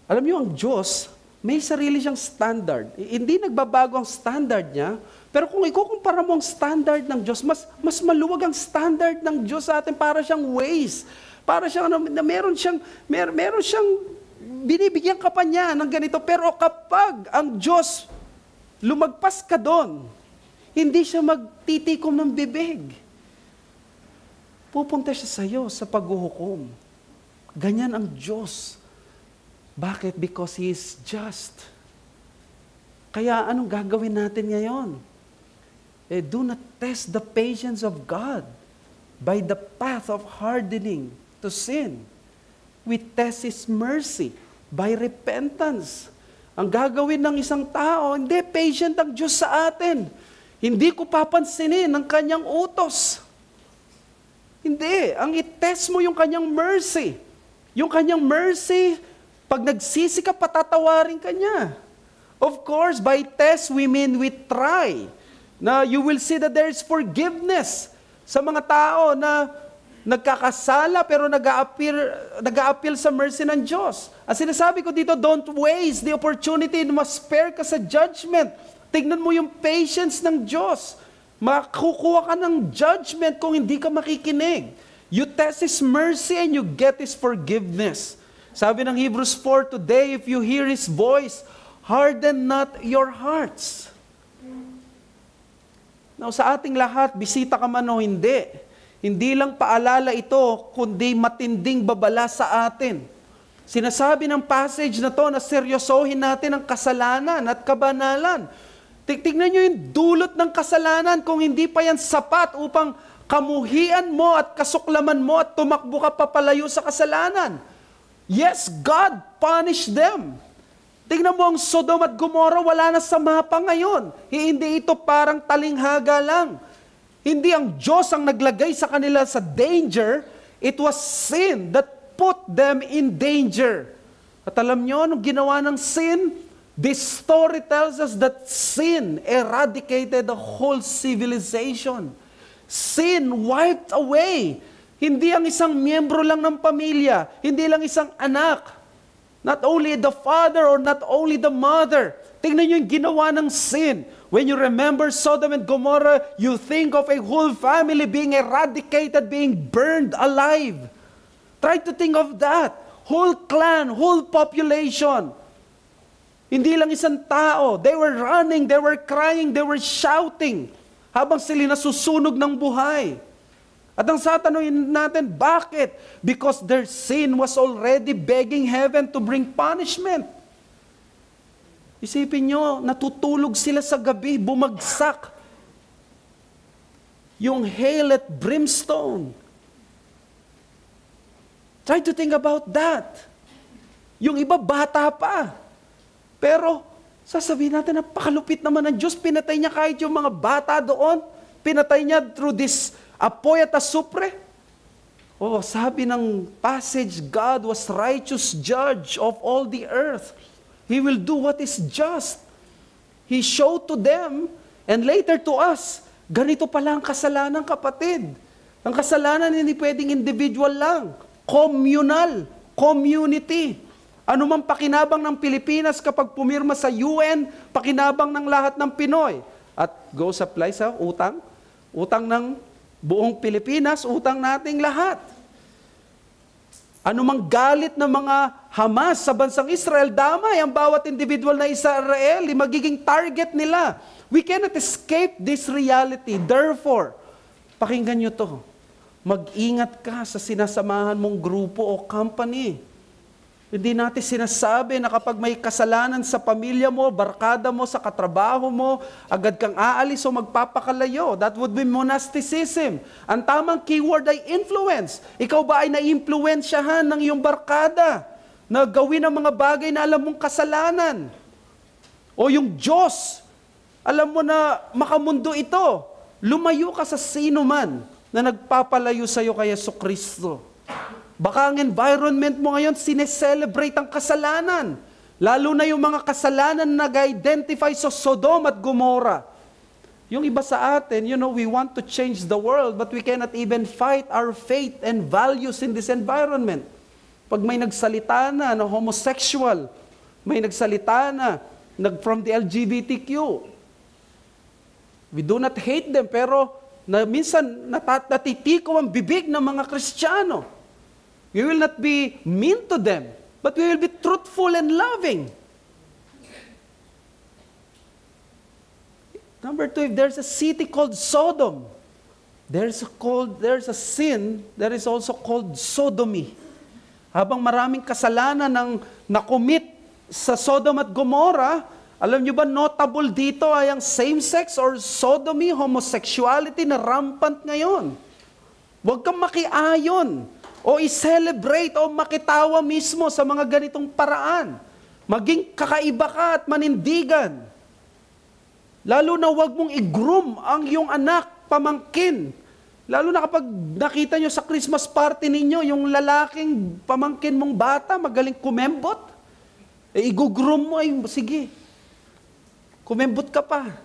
Alam niyo, ang Diyos, may sarili siyang standard. Hindi nagbabago ang standard niya, pero kung ikukumpara mo ang standard ng Diyos, mas maluwag ang standard ng Diyos sa atin. Para siyang ways. Para siyang, meron siyang binibigyan ka pa niya ng ganito. Pero kapag ang Diyos, lumagpas ka doon, hindi siya magtitikom ng bibig. Pupunta siya sa iyo sa paghuhukom. Ganyan ang Diyos. Bakit? Because He is just. Kaya anong gagawin natin ngayon? Do not test the patience of God by the path of hardening to sin. We test His mercy by repentance. Ang gagawin ng isang tao, hindi, patient ang Diyos sa atin. Hindi ko papansinin ang Kanyang utos. Hindi. Ang itest mo yung Kanyang mercy. Yung Kanyang mercy, pag nagsisi ka, patatawarin ka niya. Of course, by test, we mean we try. Na you will see that there is forgiveness sa mga tao na nagkakasala pero nag-a-appeal sa mercy ng Diyos. Ang sinasabi ko dito, don't waste the opportunity na ma-spare ka sa judgment. Tignan mo yung patience ng Diyos. Makukuha ka ng judgment kung hindi ka makikinig. You test His mercy and you get His forgiveness. Sabi ng Hebrews 4, today if you hear His voice, harden not your hearts. Now sa ating lahat, bisita ka man o hindi lang paalala ito, kundi matinding babala sa atin. Sinasabi ng passage na to na seryosohin natin ang kasalanan at kabanalan. Tignan nyo yung dulot ng kasalanan kung hindi pa yan sapat upang kamuhian mo at kasuklaman mo at tumakbo ka papalayo sa kasalanan. Yes, God punished them. Tignan mo ang Sodom at Gomorrah, wala na sa mapa ngayon. Hindi ito parang talinghaga lang. Hindi ang Diyos ang naglagay sa kanila sa danger. It was sin that put them in danger. At alam nyo, anong ginawa ng sin? This story tells us that sin eradicated the whole civilization. Sin wiped away. Hindi ang isang miyembro lang ng pamilya, hindi lang isang anak. Not only the father or not only the mother. Tingnan nyo yung ginawa ng sin. When you remember Sodom and Gomorrah, you think of a whole family being eradicated, being burned alive. Try to think of that. Whole clan, whole population. Hindi lang isang tao. They were running, they were crying, they were shouting habang sila nasusunog ng buhay. At ang satanungin natin, bakit? Because their sin was already begging heaven to bring punishment. Isipin nyo, natutulog sila sa gabi, bumagsak. Yung hail at brimstone. Try to think about that. Yung iba, bata pa. Pero, sasabihin natin, napakalupit naman ng Diyos. Pinatay niya kahit yung mga bata doon. Pinatay niya through this apoy at asupre. Oh, sabi ng passage, God was righteous judge of all the earth. He will do what is just. He showed to them, and later to us, ganito pala ang kasalanan, kapatid. Ang kasalanan hindi pwedeng individual lang. Communal, community. Ano mang pakinabang ng Pilipinas kapag pumirma sa UN, pakinabang ng lahat ng Pinoy. At goes applies sa utang. Utang ng buong Pilipinas, utang nating lahat. Ano mang galit ng mga Hamas sa bansang Israel, damay ang bawat individual na Israeli, magiging target nila. We cannot escape this reality. Therefore, pakinggan nyo to. Mag-ingat ka sa sinasamahan mong grupo o company. Hindi natin sinasabi na kapag may kasalanan sa pamilya mo, barkada mo, sa katrabaho mo, agad kang aalis o magpapakalayo. That would be monasticism. Ang tamang keyword ay influence. Ikaw ba ay na-influensyahan ng iyong barkada na gawin ang mga bagay na alam mong kasalanan? O yung Diyos, alam mo na makamundo ito. Lumayo ka sa sino man na nagpapalayo sa iyo kay Jesucristo. Baka ang environment mo ngayon, sineselebrate ang kasalanan. Lalo na yung mga kasalanan na nag-identify sa Sodom at Gomorrah. Yung iba sa atin, we want to change the world, but we cannot even fight our faith and values in this environment. Pag may nagsalita na homosexual, may nagsalita na from the LGBTQ. We do not hate them, pero minsan natitiko ang bibig ng mga Kristiyano. We will not be mean to them, but we will be truthful and loving. Number 2, if there's a city called Sodom, there's a sin that is also called sodomy. Habang maraming kasalanan ng nakomit sa Sodom at Gomorrah, alam nyo ba, notable dito ay ang same-sex or sodomy, homosexuality na rampant ngayon. Huwag kang makiayon o i-celebrate o makitawa mismo sa mga ganitong paraan. Maging kakaiba ka at manindigan. Lalo na huwag mong i-groom ang iyong anak, pamangkin. Lalo na kapag nakita nyo sa Christmas party ninyo, yung lalaking pamangkin mong bata, magaling kumembot. I-groom mo, sige. Kumembot ka pa.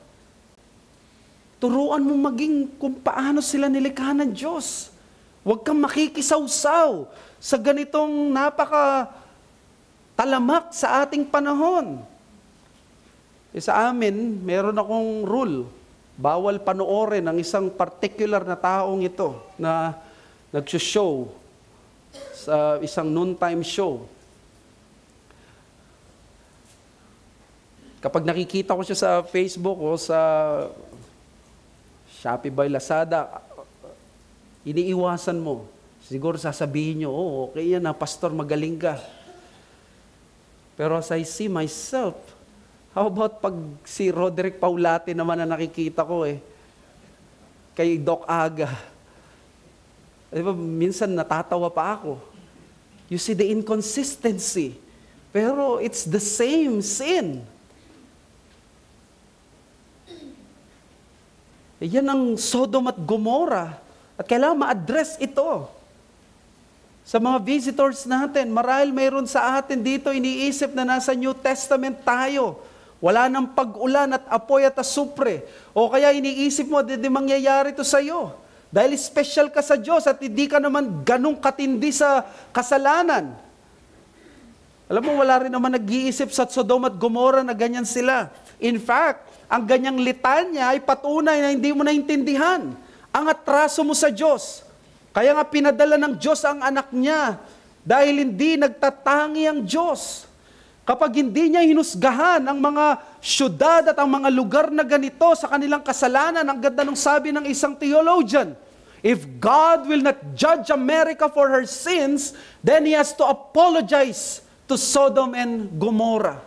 Turuan mo maging kung paano sila nilikha ng Diyos. Huwag kang makikisawsaw sa ganitong talamak sa ating panahon. Sa amin, meron akong rule. Bawal panoorin ang isang particular na taong ito na nag-show sa isang noontime show. Kapag nakikita ko siya sa Facebook o sa Shopee by Lazada, iniiwasan mo. Siguro sasabihin nyo, okay yan, pastor, magaling ka. Pero as I see myself, how about pag si Roderick Paulate naman na nakikita ko kay Doc Aga. Diba, minsan natatawa pa ako. You see the inconsistency. Pero it's the same sin. Yan ang Sodom at Gomorrah. At kailangan ma-address ito. Sa mga visitors natin, marahil mayroon sa atin dito iniisip na nasa New Testament tayo. Wala nang pag-ulan at apoy at asupre. O kaya iniisip mo, di mangyayari ito sa iyo. Dahil special ka sa Diyos at hindi ka naman ganong katindi sa kasalanan. Alam mo, wala rin naman nag-iisip sa Sodom at Gomorrah na ganyan sila. In fact, ang ganyang litanya ay patunay na hindi mo naintindihan ang atraso mo sa Diyos. Kaya nga pinadala ng Diyos ang anak niya dahil hindi nagtatangi ang Diyos. Kapag hindi niya hinusgahan ang mga syudad at ang mga lugar na ganito sa kanilang kasalanan, ang ganda ng sabi ng isang theologian, if God will not judge America for her sins, then He has to apologize to Sodom and Gomorrah.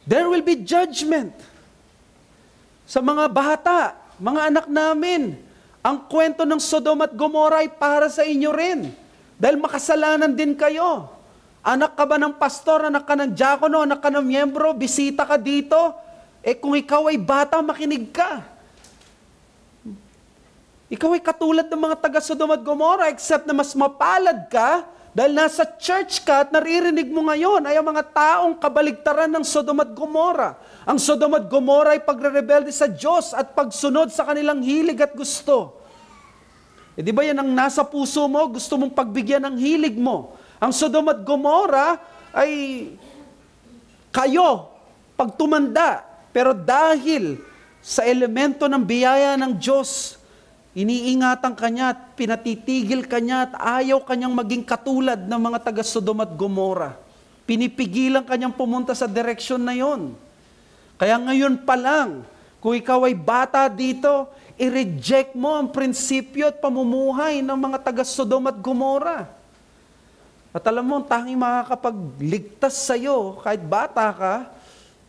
There will be judgment. Sa mga bata, mga anak namin, ang kwento ng Sodom at Gomorrah ay para sa inyo rin. Dahil makasalanan din kayo. Anak ka ba ng pastor, anak ka ng diakono, anak ka ng miyembro, bisita ka dito, kung ikaw ay bata, makinig ka. Ikaw ay katulad ng mga taga Sodom at Gomorrah, except na mas mapalad ka, dahil nasa church ka at naririnig mo ngayon ay ang mga taong kabaligtaran ng Sodom at Gomorrah. Ang Sodom at Gomorrah ay pagre-rebelde sa Diyos at pagsunod sa kanilang hilig at gusto. Di ba yan ang nasa puso mo? Gusto mong pagbigyan ng hilig mo. Ang Sodom at Gomorrah ay kayo, pag tumanda, pero dahil sa elemento ng biyaya ng Diyos, iniingatan ka niya at pinatitigil ka niya at ayaw kanyang maging katulad ng mga taga Sodom at Gomorrah. Pinipigilan kanyang pumunta sa direksyon na yon. Kaya ngayon pa lang, kung ikaw ay bata dito, i-reject mo ang prinsipyo at pamumuhay ng mga taga Sodom at Gomorrah. At alam mo, ang tanging makakapagligtas sa iyo, kahit bata ka,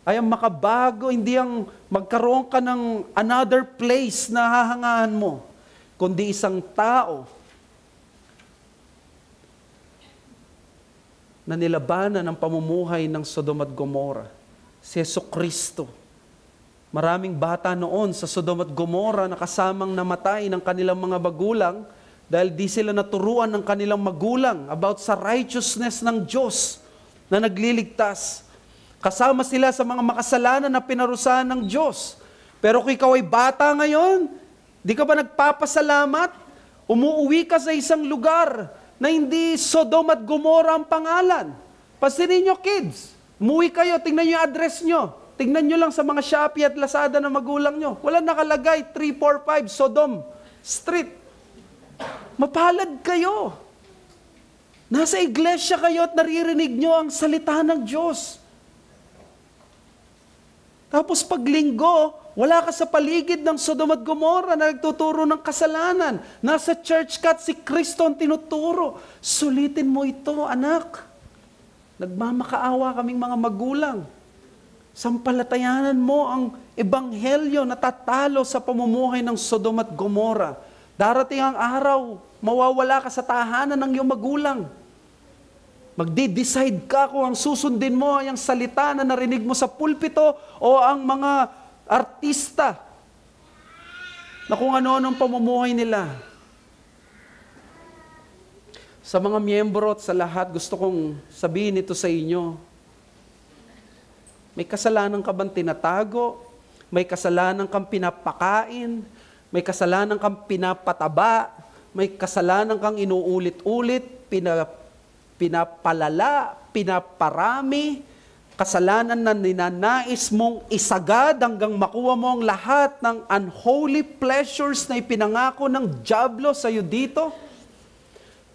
ay ang makabago, hindi ang magkaroon ka ng another place na hahangaan mo, kundi isang tao na nilabanan ang pamumuhay ng Sodom at Gomorrah, si Jesucristo. Maraming bata noon sa Sodom at Gomorrah na kasamang namatay ng kanilang mga magulang dahil di sila naturuan ng kanilang magulang about sa righteousness ng Diyos na nagliligtas. Kasama sila sa mga makasalanan na pinarusahan ng Diyos. Pero kung ikaw ay bata ngayon, di ka ba nagpapasalamat? Umuuwi ka sa isang lugar na hindi Sodom at Gomorrah ang pangalan. Pansinin nyo, kids. Umuwi kayo, tingnan nyo yung address nyo. Tingnan nyo lang sa mga Shopee at Lazada ng magulang nyo. Wala nakalagay, 345 Sodom Street. Mapalad kayo. Nasa iglesia kayo at naririnig nyo ang salita ng Diyos. Tapos pag linggo, wala ka sa paligid ng Sodom at Gomorrah na nagtuturo ng kasalanan. Nasa church ka at si Kristo ang tinuturo. Sulitin mo ito, anak. Nagmamakaawa kaming mga magulang. Sampalatayanan mo ang ebanghelyo na tatalo sa pamumuhay ng Sodom at Gomorrah. Darating ang araw, mawawala ka sa tahanan ng iyong magulang. Magde-decide ka kung ang susundin mo ay ang salita na narinig mo sa pulpito o ang mga artista na kung ano-anong pamumuhay nila. Sa mga miyembro at sa lahat, gusto kong sabihin ito sa inyo. May kasalanan ka bang tinatago? May kasalanan kang pinapakain? May kasalanan kang pinapataba? May kasalanan kang inuulit-ulit, pinapalala, pinaparami, kasalanan na ninanais mong isagad hanggang makuha mo ang lahat ng unholy pleasures na ipinangako ng dyablo sa iyo dito?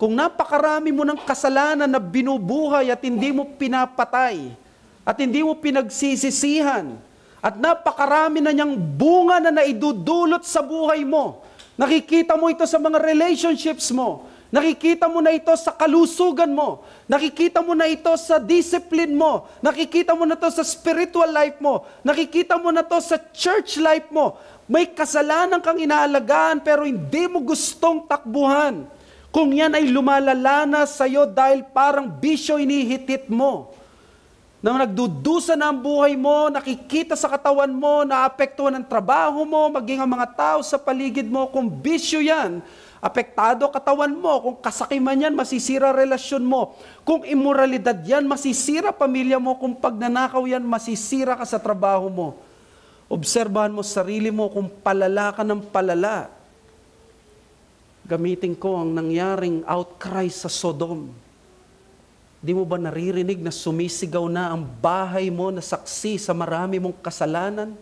Kung napakarami mo ng kasalanan na binubuhay at hindi mo pinapatay, at hindi mo pinagsisisihan, at napakarami na niyang bunga na naidudulot sa buhay mo, nakikita mo ito sa mga relationships mo, nakikita mo na ito sa kalusugan mo, nakikita mo na ito sa discipline mo, nakikita mo na ito sa spiritual life mo, nakikita mo na ito sa church life mo, may kasalanan kang inaalagaan pero hindi mo gustong takbuhan. Kung yan ay lumalala na sa'yo dahil parang bisyo inihitit mo, na nagdudusa na ang buhay mo, nakikita sa katawan mo, naapektuhan ang trabaho mo, maging ang mga tao sa paligid mo, kung bisyo yan, apektado katawan mo, kung kasakiman yan, masisira relasyon mo, kung immoralidad yan, masisira pamilya mo, kung pagnanakaw yan, masisira ka sa trabaho mo. Obserbahan mo sarili mo kung palala ka ng palala. Gamitin ko ang nangyaring outcry sa Sodom. Di mo ba naririnig na sumisigaw na ang bahay mo na saksi sa marami mong kasalanan?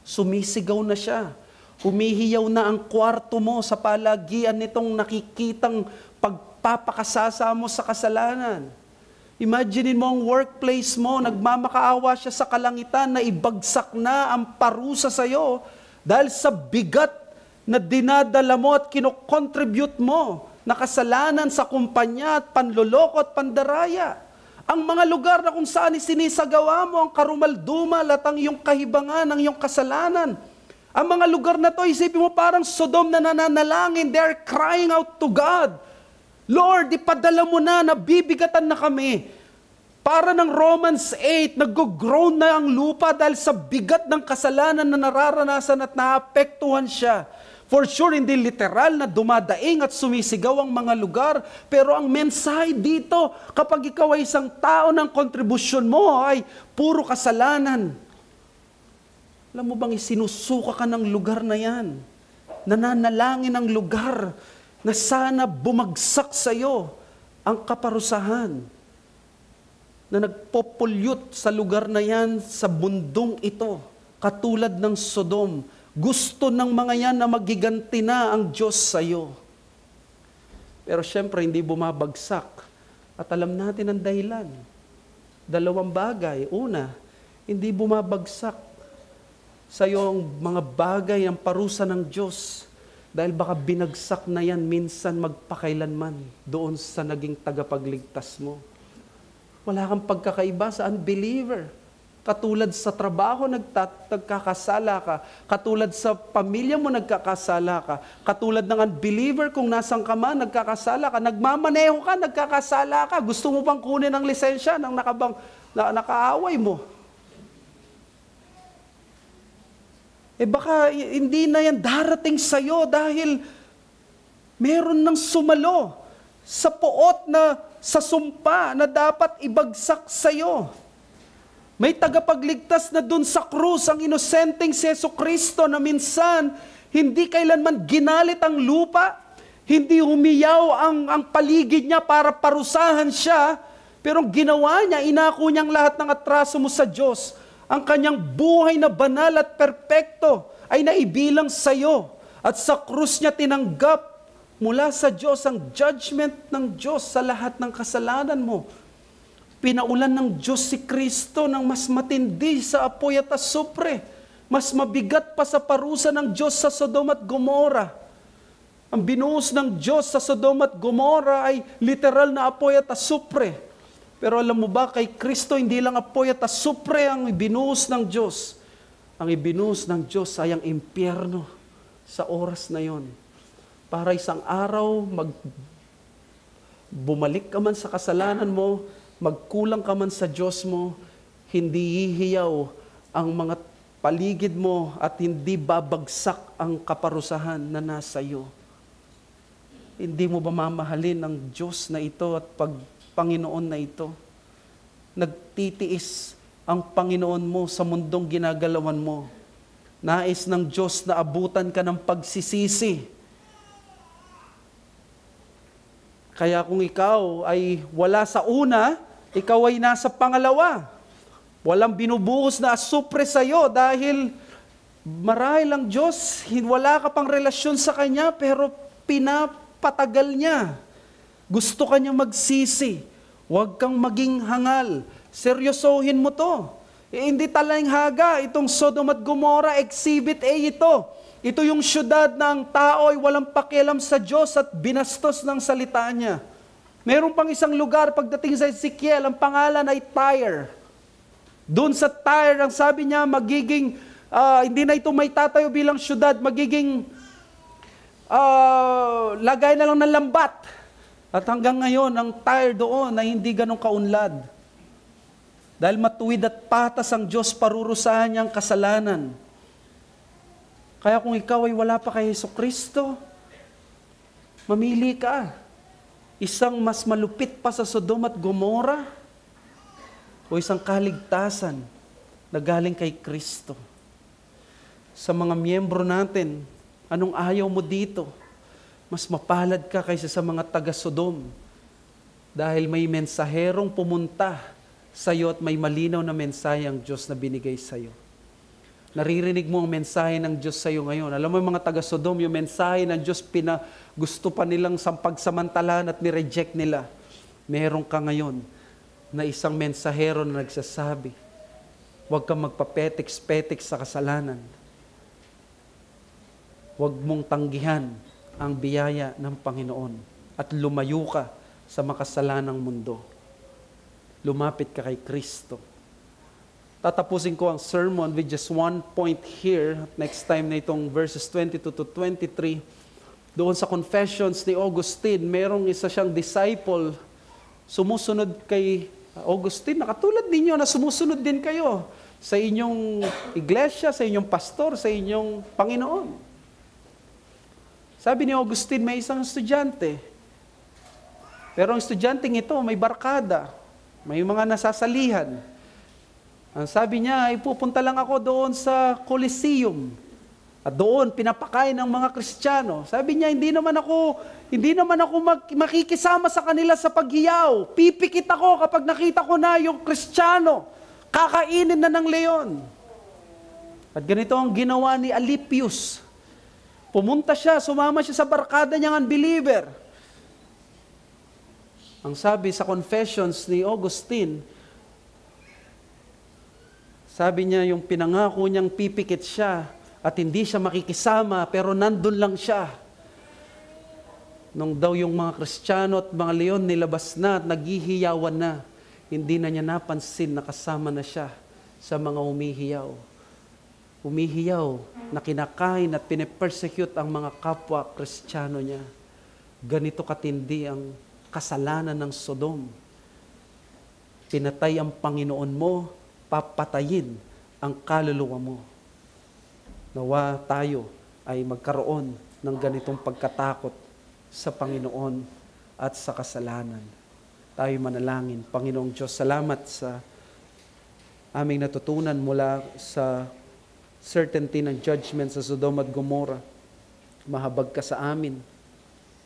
Sumisigaw na siya. Humihiyaw na ang kwarto mo sa palagian nitong nakikitang pagpapakasasa mo sa kasalanan. Imagine mo ang workplace mo, nagmamakaawa siya sa kalangitan na ibagsak na ang parusa sa iyo dahil sa bigat na dinadala mo at kinokontribute mo na kasalanan sa kumpanya at panloloko at pandaraya. Ang mga lugar na kung saan sinisagawa mo ang karumaldumal at ang iyong kahibangan, ang iyong kasalanan. Ang mga lugar na to, isipin mo parang Sodom na nananalangin, they're crying out to God. Lord, ipadala mo na, nabibigatan na kami. Para ng Romans 8, nag-groan na ang lupa dahil sa bigat ng kasalanan na nararanasan at naapektuhan siya. For sure, hindi literal na dumadaing at sumisigaw ang mga lugar. Pero ang mensahe dito, kapag ikaw ay isang tao ng kontribusyon mo, ay puro kasalanan. Alam mo bang isinusuka ka ng lugar na yan? Nananalangin ang lugar na sana bumagsak sa iyo ang kaparusahan na nagpopollute sa lugar na yan, sa bundong ito, katulad ng Sodom. Gusto ng mga yan na magiganti na ang Diyos sa iyo. Pero syempre, hindi bumabagsak. At alam natin ang dahilan. Dalawang bagay. Una, hindi bumabagsak sa iyo ang mga bagay, ang parusa ng Diyos. Dahil baka binagsak na yan minsan magpakailanman doon sa naging tagapagligtas mo. Wala kang pagkakaiba sa unbeliever. Katulad sa trabaho, nagkakasala ka. Katulad sa pamilya mo, nagkakasala ka. Katulad ng unbeliever, kung nasan ka man, nagkakasala ka. Nagmamaneho ka, nagkakasala ka. Gusto mo bang kunin ang lisensya ng nakaaway mo? Baka hindi na yan darating sa'yo dahil meron ng sumalo sa puot na sa sumpa na dapat ibagsak sa'yo. May tagapagligtas na dun sa krus, ang inosenteng si Jesucristo na minsan hindi kailanman ginalit ang lupa, hindi humiyaw ang paligid niya para parusahan siya, Pero ang ginawa niya, inako niyang lahat ng atraso mo sa Diyos. Ang kanyang buhay na banal at perpekto ay naibilang sa iyo. At sa krus niya tinanggap mula sa Diyos ang judgment ng Diyos sa lahat ng kasalanan mo. Pinaulan ng Diyos si Kristo ng mas matindi sa apoy at asupre. Mas mabigat pa sa parusa ng Diyos sa Sodom at Gomora. Ang binuhos ng Diyos sa Sodom at Gomora ay literal na apoy at asupre. Pero alam mo ba, kay Kristo hindi lang apoy at asupre ang ibinuhos ng Diyos. Ang ibinuhos ng Diyos ay ang impyerno sa oras na yon. Para isang araw, bumalik ka man sa kasalanan mo, magkulang ka man sa Diyos mo, hindi hihiyaw ang mga paligid mo at hindi babagsak ang kaparusahan na nasa iyo. Hindi mo ba mamahalin ang Diyos na ito at Panginoon na ito? Nagtitiis ang Panginoon mo sa mundong ginagalawan mo. Nais ng Diyos na abutan ka ng pagsisisi. Kaya kung ikaw ay wala sa una, ikaw ay nasa pangalawa. Walang binubuhos na asupre sa iyo dahil marahil ang Diyos, wala ka pang relasyon sa Kanya pero pinapatagal niya. Gusto ka niya magsisi. Huwag kang maging hangal. Seryosohin mo to. Hindi talang haga. Itong Sodom at Gomora, Exhibit A ito. Ito yung syudad na ang tao ay walang pakialam sa Diyos at binastos ng salita niya. Meron pang isang lugar pagdating sa Ezekiel, ang pangalan ay Tyre. Doon sa Tyre, ang sabi niya, magiging, hindi na ito may tatayo bilang syudad, magiging lagay na lang ng lambat. At hanggang ngayon, ang Tyre doon ay hindi ganong kaunlad. Dahil matuwid at patas ang Diyos, parurusahan niya ang kasalanan. Kaya kung ikaw ay wala pa kay Jesucristo, mamili ka. Isang mas malupit pa sa Sodom at Gomora, o isang kaligtasan na galing kay Kristo. Sa mga miyembro natin, anong ayaw mo dito? Mas mapalad ka kaysa sa mga taga-Sodom dahil may mensaherong pumunta sa iyo at may malinaw na mensahe ang Diyos na binigay sa iyo. Naririnig mo ang mensahe ng Diyos sa iyo ngayon. Alam mo yung mga taga-Sodom, yung mensahe ng Diyos gusto pa nilang pagsamantalaan at ni-reject nila. Meron ka ngayon na isang mensahero na nagsasabi, huwag kang magpapetex-petex sa kasalanan. Huwag mong tanggihan ang biyaya ng Panginoon at lumayo ka sa makasalanang mundo. Lumapit ka kay Kristo. Tatapusin ko ang sermon with just one point here. Next time na itong verses 22 to 23. Doon sa Confessions ni Augustine, merong isa siyang disciple sumusunod kay Augustine, na katulad ninyo na sumusunod din kayo sa inyong iglesia, sa inyong pastor, sa inyong Panginoon. Sabi ni Augustine, may isang estudyante. Pero ang estudyanteng ito, may barkada, may mga nasasalihan. Ang sabi niya, ay pupunta lang ako doon sa Coliseum. At doon, pinapakain ng mga Kristiyano. Sabi niya, hindi naman ako makikisama sa kanila sa paghiyaw. Pipikit ako kapag nakita ko na yung Kristiyano. Kakainin na ng leon. At ganito ang ginawa ni Alypius. Pumunta siya, sumama siya sa barkada niyang unbeliever. Ang sabi sa Confessions ni Augustine, sabi niya yung pinangako niyang pipikit siya, at hindi siya makikisama, pero nandun lang siya. Nung daw yung mga Kristiyano at mga leon nilabas na at naghihiyawan na, hindi na niya napansin na kasama na siya sa mga umihiyaw. Umihiyaw na kinakain at pinipersecute ang mga kapwa Kristiyano niya. Ganito katindi ang kasalanan ng Sodom. Pinatay ang Panginoon mo, papatayin ang kaluluwa mo. Nawa tayo ay magkaroon ng ganitong pagkatakot sa Panginoon at sa kasalanan. Tayo manalangin. Panginoong Diyos, salamat sa aming natutunan mula sa certainty ng judgment sa Sodom at Gomora. Mahabag ka sa amin.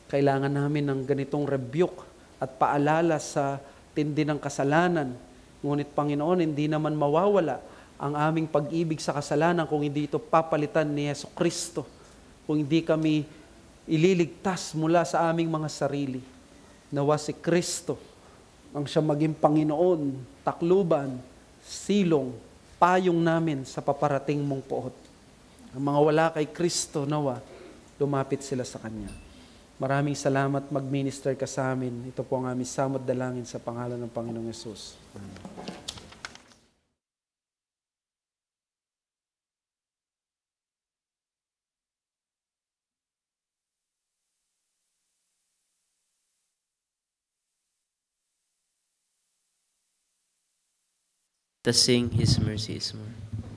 Kailangan namin ng ganitong rebuke at paalala sa tindi ng kasalanan. Ngunit Panginoon, hindi naman mawawala ang aming pag-ibig sa kasalanan kung hindi ito papalitan ni Yesu Kristo. Kung hindi kami ililigtas mula sa aming mga sarili. Nawa si Kristo ang siya maging Panginoon, takluban, silong, payong namin sa paparating mong poot. Ang mga wala kay Kristo, nawa, lumapit sila sa Kanya. Maraming salamat, mag-minister ka sa amin. Ito po ang aming samot dalangin sa pangalan ng Panginoong Yesus. Amen. To sing His mercy is more.